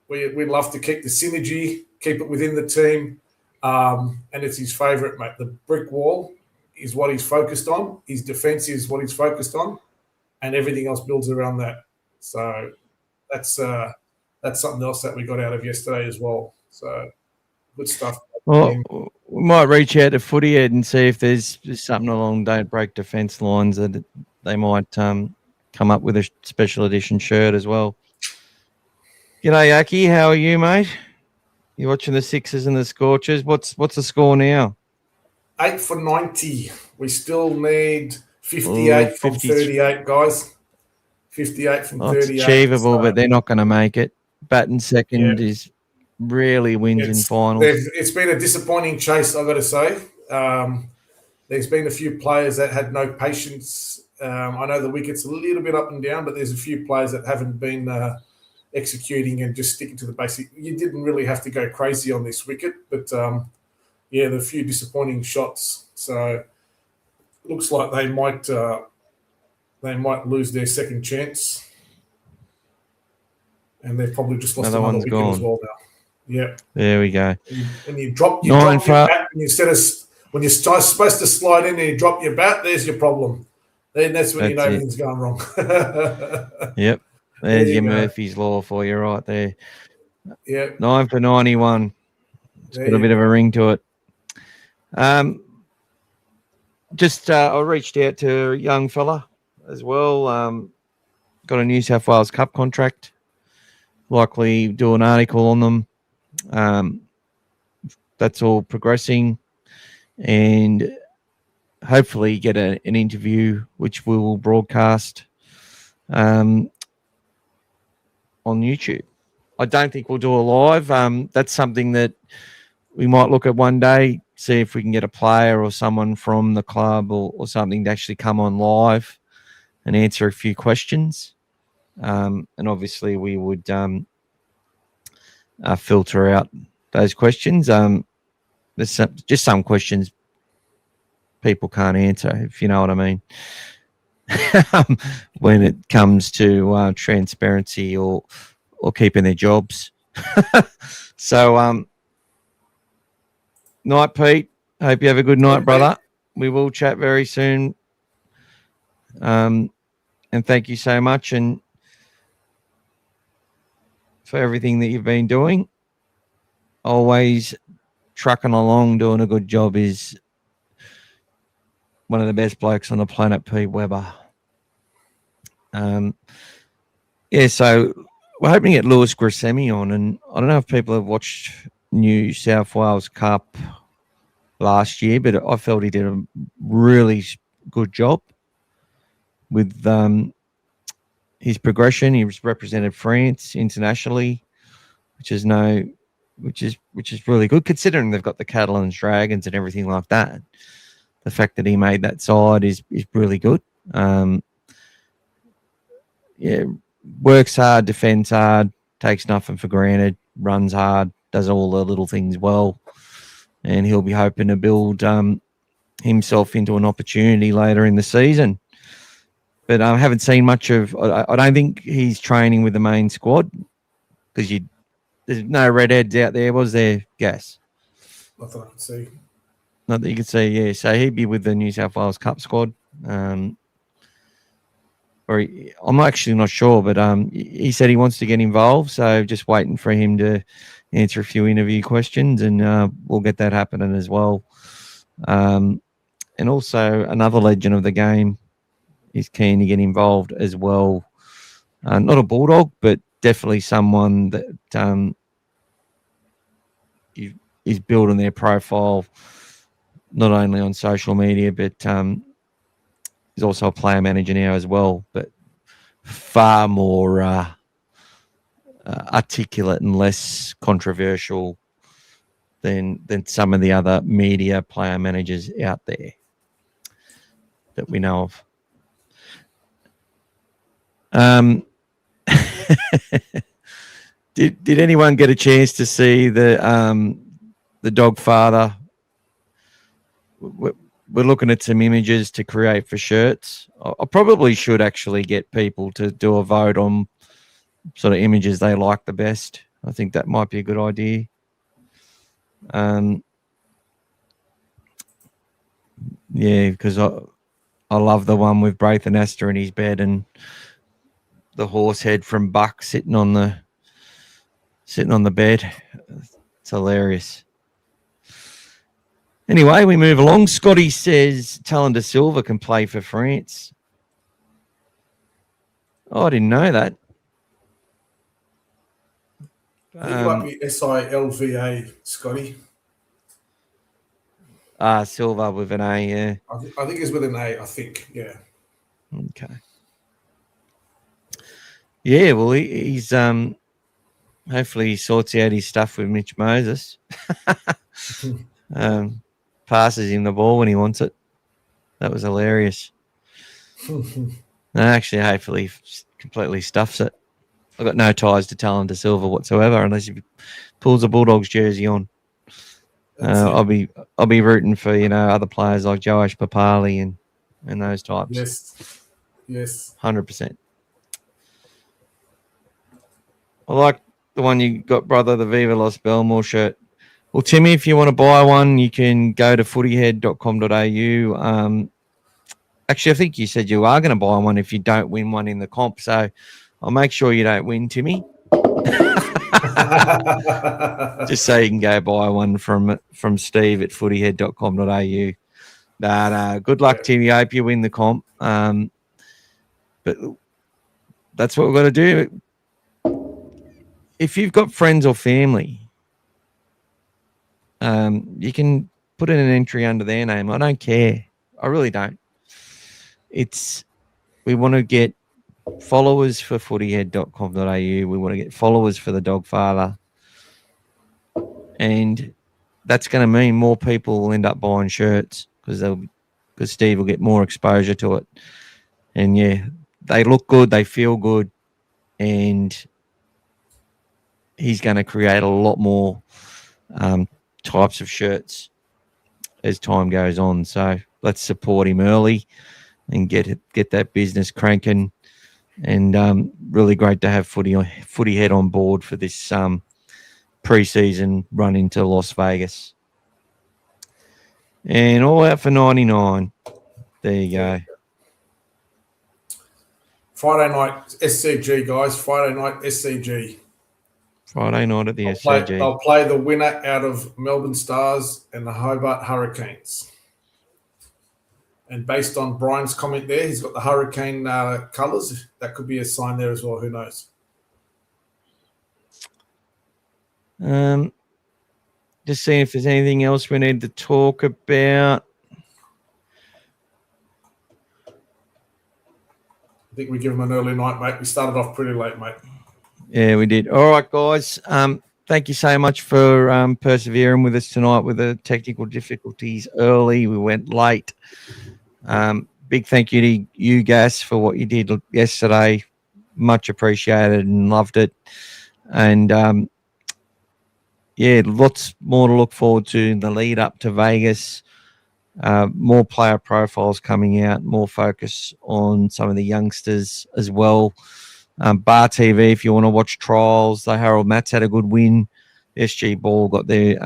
We love to keep the synergy, keep it within the team. And it's his favourite, mate. The brick wall is what he's focused on. His defence is what he's focused on. And everything else builds around that. So that's something else that we got out of yesterday as well. So good stuff. Well, we might reach out to Footy Head and see if there's something along Don't Break Defence lines that they might come up with a special edition shirt as well. G'day, Aki. How are you, mate? You watching the Sixers and the Scorchers? What's the score now? 8 for 90. We still need 58 from 38, guys. 58 from 38. It's achievable, but they're not going to make it. Batting second is really wins in finals. It's been a disappointing chase, I've got to say. There's been a few players that had no patience. I know the wicket's a little bit up and down, but there's a few players that haven't been executing and just sticking to the basic. You didn't really have to go crazy on this wicket, but there are a few disappointing shots. So looks like they might lose their second chance, and they've probably just lost another wicket as well now. Yeah, there we go. When you drop your bat, and instead of when you're supposed to slide in and you drop your bat, there's your problem. Then that's when you know everything's going wrong. Yep, there's your Murphy's Law for you right there. Yeah, 9 for 91. It's got a bit of a ring to it. I reached out to a young fella as well. Got a New South Wales Cup contract. Likely do an article on them. That's all progressing, and hopefully get an interview, which we will broadcast on YouTube. I don't think we'll do a live. That's something that we might look at one day, see if we can get a player or someone from the club or something to actually come on live and answer a few questions. And obviously we would filter out those questions. There's just some questions people can't answer, if you know what I mean, when it comes to transparency or keeping their jobs. So, night, Pete. Hope you have a good night, brother. We will chat very soon. And thank you so much and for everything that you've been doing. Always trucking along, doing a good job. Is one of the best blokes on the planet, Pete Webber. So we're hoping to get Lewis Grissemi on, and I don't know if people have watched New South Wales Cup last year, but I felt he did a really good job with his progression. He represented France internationally, which is really good considering they've got the Catalans Dragons and everything like that. The fact that he made that side is really good. Works hard, defends hard, takes nothing for granted, runs hard, does all the little things well, and he'll be hoping to build himself into an opportunity later in the season. But I haven't seen much of. I don't think he's training with the main squad because there's no redheads out there, was there, Gas? Not that I can see. Not that you could see, yeah. So he'd be with the New South Wales Cup squad. I'm actually not sure, but he said he wants to get involved. So just waiting for him to answer a few interview questions, and we'll get that happening as well. And also another legend of the game is keen to get involved as well. Not a Bulldog, but definitely someone that is building their profile not only on social media, but he's also a player manager now as well, but far more articulate and less controversial than some of the other media player managers out there that we know of. Did anyone get a chance to see the Dog Father? We're looking at some images to create for shirts. I probably should actually get people to do a vote on sort of images they like the best. I think that might be a good idea. Because I love the one with Braithen Astor in his bed and the horse head from Buck sitting on the bed. It's hilarious. Anyway, we move along. Scotty says Talon de Silva can play for France. Oh, I didn't know that. I think it might be Silva, Scotty. Silva with an A, yeah. I think it's with an A, I think, yeah. Okay. Yeah, well, he's hopefully he sorts out his stuff with Mitch Moses. Passes him the ball when he wants it. That was hilarious. And actually, hopefully, completely stuffs it. I've got no ties to Talon to Silver whatsoever, unless he pulls a Bulldogs jersey on. I'll be rooting for other players like Joash Papali and those types. Yes, 100%. I like the one you got, brother, the Viva Los Belmore shirt. Well, Timmy, if you want to buy one, you can go to footyhead.com.au. Actually, I think you said you are going to buy one if you don't win one in the comp. So I'll make sure you don't win, Timmy. Just so you can go buy one from Steve at footyhead.com.au. But good luck, Timmy. I hope you win the comp. But that's what we've got to do. If you've got friends or family, you can put in an entry under their name. I don't care. I really don't. We want to get followers for footyhead.com.au. We want to get followers for the Dogfather. And that's going to mean more people will end up buying shirts because Steve will get more exposure to it. And yeah, they look good, they feel good, and he's going to create a lot more types of shirts as time goes on. So let's support him early and get that business cranking. And really great to have Footy Head on board for this pre-season run into Las Vegas. And all out for 99. There you go. Friday night SCG, guys. Friday night SCG. Friday night at the SCG. They'll play the winner out of Melbourne Stars and the Hobart Hurricanes. And based on Brian's comment there, he's got the Hurricane colours. That could be a sign there as well. Who knows? Just seeing if there's anything else we need to talk about. I think we give them an early night, mate. We started off pretty late, mate. Yeah, we did. All right, guys. Thank you so much for persevering with us tonight with the technical difficulties early. We went late. Big thank you to you, Gas, for what you did yesterday. Much appreciated and loved it. And yeah, lots more to look forward to in the lead up to Vegas. More player profiles coming out, more focus on some of the youngsters as well. Bar TV, if you want to watch trials, the Harold Matts had a good win. SG Ball got their,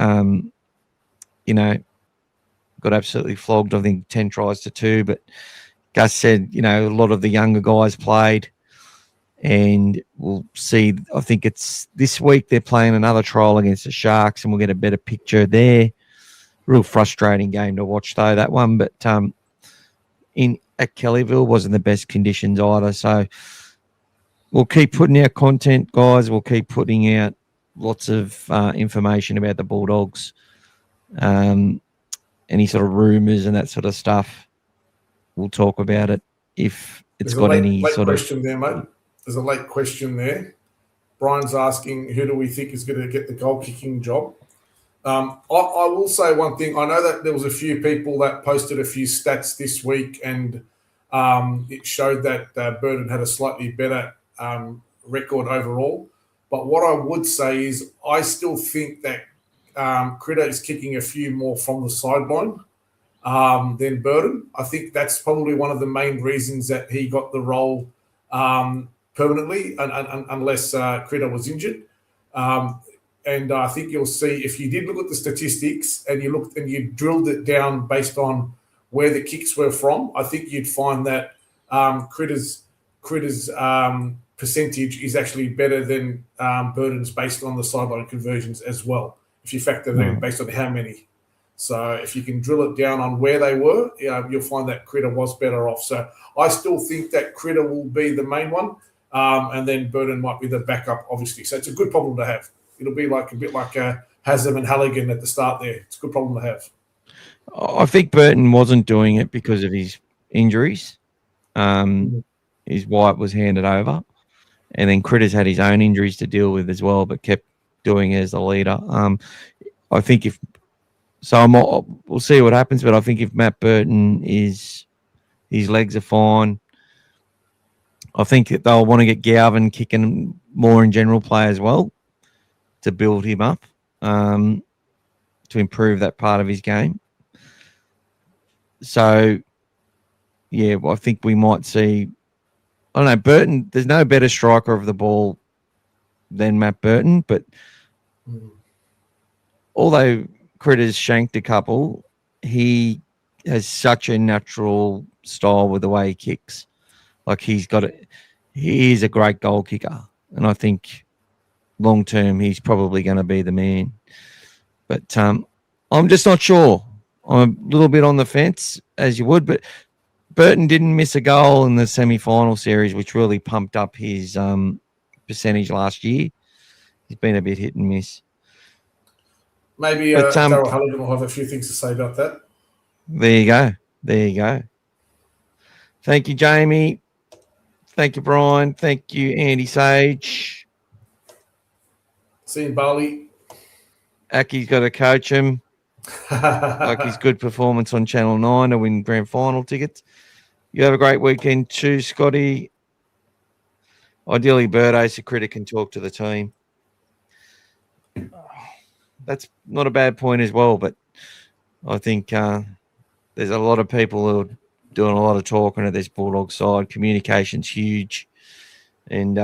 got absolutely flogged. I think 10 tries to 2. But Gus said, a lot of the younger guys played. And we'll see. I think it's this week they're playing another trial against the Sharks, and we'll get a better picture there. Real frustrating game to watch, though, that one. But at Kellyville wasn't the best conditions either. So we'll keep putting out content, guys. We'll keep putting out lots of information about the Bulldogs. Any sort of rumours and that sort of stuff. We'll talk about it if it's got any sort of question there, mate. There's a late question there. Brian's asking, who do we think is going to get the goal kicking job? I will say one thing. I know that there was a few people that posted a few stats this week, and it showed that Burton had a slightly better record overall. But what I would say is I still think that Critter is kicking a few more from the sideline than Burton. I think that's probably one of the main reasons that he got the role permanently, unless Critter was injured. And I think you'll see, if you did look at the statistics and you looked and you drilled it down based on where the kicks were from, I think you'd find that Critter's percentage is actually better than Burton's based on the sideline conversions as well, if you factor them based on how many. So if you can drill it down on where they were, you'll find that Critter was better off. So I still think that Critter will be the main one, and then Burton might be the backup, obviously. So it's a good problem to have. It'll be like a bit like Haslam and Halligan at the start there. It's a good problem to have. I think Burton wasn't doing it because of his injuries. His wife was handed over, and then Critter's had his own injuries to deal with as well, but kept doing it as the leader. I think if So we'll see what happens. But I think if Matt Burton his legs are fine, I think that they'll want to get Galvin kicking more in general play as well to build him up, to improve that part of his game. So, yeah, I think we might see, I don't know, Burton, there's no better striker of the ball than Matt Burton, but although Critters shanked a couple, he has such a natural style with the way he kicks. Like he is a great goal kicker. And I think long term, he's probably going to be the man. But I'm just not sure. I'm a little bit on the fence, as you would. But Burton didn't miss a goal in the semi-final series, which really pumped up his percentage last year. He's been a bit hit and miss. Maybe Darryl Halligan will have a few things to say about that. There you go. There you go. Thank you, Jamie. Thank you, Brian. Thank you, Andy Sage. See you in Bali. Aki's got to coach him. Like his good performance on Channel 9 to win grand final tickets. You have a great weekend too, Scotty. Ideally, Birdo, so Critter can talk to the team. That's not a bad point as well, but I think there's a lot of people who are doing a lot of talking at this Bulldog side. Communication's huge. And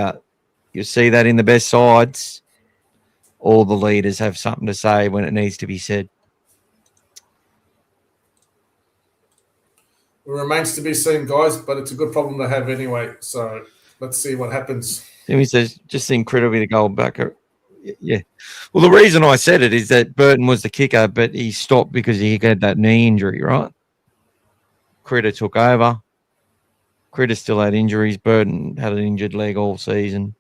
you'll see that in the best sides. All the leaders have something to say when it needs to be said. It remains to be seen, guys, but it's a good problem to have anyway. So let's see what happens. Timmy says, just incredibly the goal back. Yeah. Well, the reason I said it is that Burton was the kicker, but he stopped because he had that knee injury, right? Critter took over. Critter still had injuries. Burton had an injured leg all season.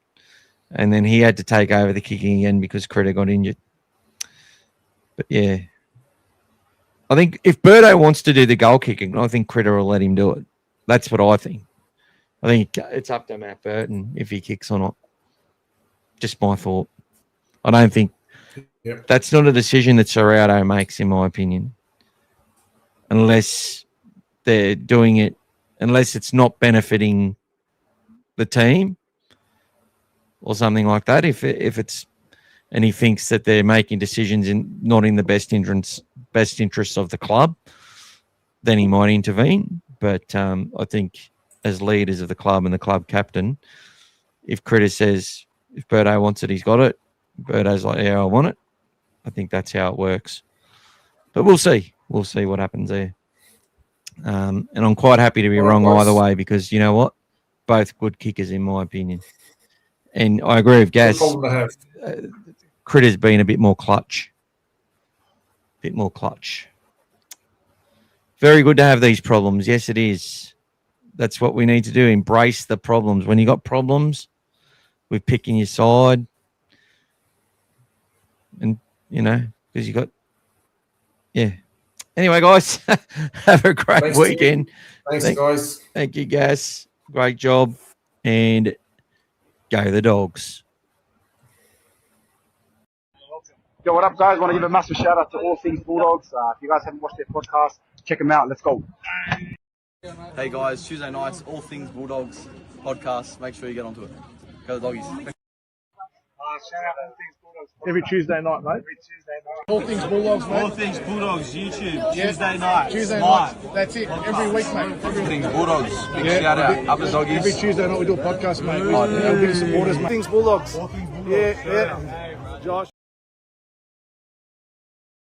And then he had to take over the kicking again because Critter got injured. But, yeah. I think if Birdo wants to do the goal kicking, I think Critter will let him do it. That's what I think. I think it's up to Matt Burton if he kicks or not. Just my thought. I don't think that's not a decision that Ciraldo makes, in my opinion, unless they're doing it, unless it's not benefiting the team or something like that. If it's, and he thinks that they're making decisions not in the best interests of the club, then he might intervene. But I think as leaders of the club and the club captain, if Critter says if Birdo wants it, he's got it. Birdo's like, yeah, I want it. I think that's how it works. But we'll see. We'll see what happens there. And I'm quite happy to be wrong either way because you know what? Both good kickers, in my opinion. And I agree with Gaz. Critter's been a bit more clutch. Very good to have these problems. Yes, it is. That's what we need to do. Embrace the problems. When you got problems with picking your side, and you know, because you got, yeah. Anyway, guys, have a great weekend. Thanks, guys. Thank you, Gaz. Great job, and go the Dogs. Yo, what up, guys? Want to give a massive shout out to All Things Bulldogs. If you guys haven't watched their podcast, check them out. Let's go. Hey guys, Tuesday nights, All Things Bulldogs podcast. Make sure you get onto it. Go the Doggies. Shout out All Things Bulldogs. Every Tuesday night, mate. Every Tuesday night. All Things Bulldogs, mate. All Things Bulldogs YouTube, Tuesday night. Tuesday live. night. That's it. Every week, mate. All Things Bulldogs. Big shout out. Up the Doggies. Every Tuesday night we do a podcast, mate. Our biggest supporters, mate. All Things Bulldogs. Yeah. Josh.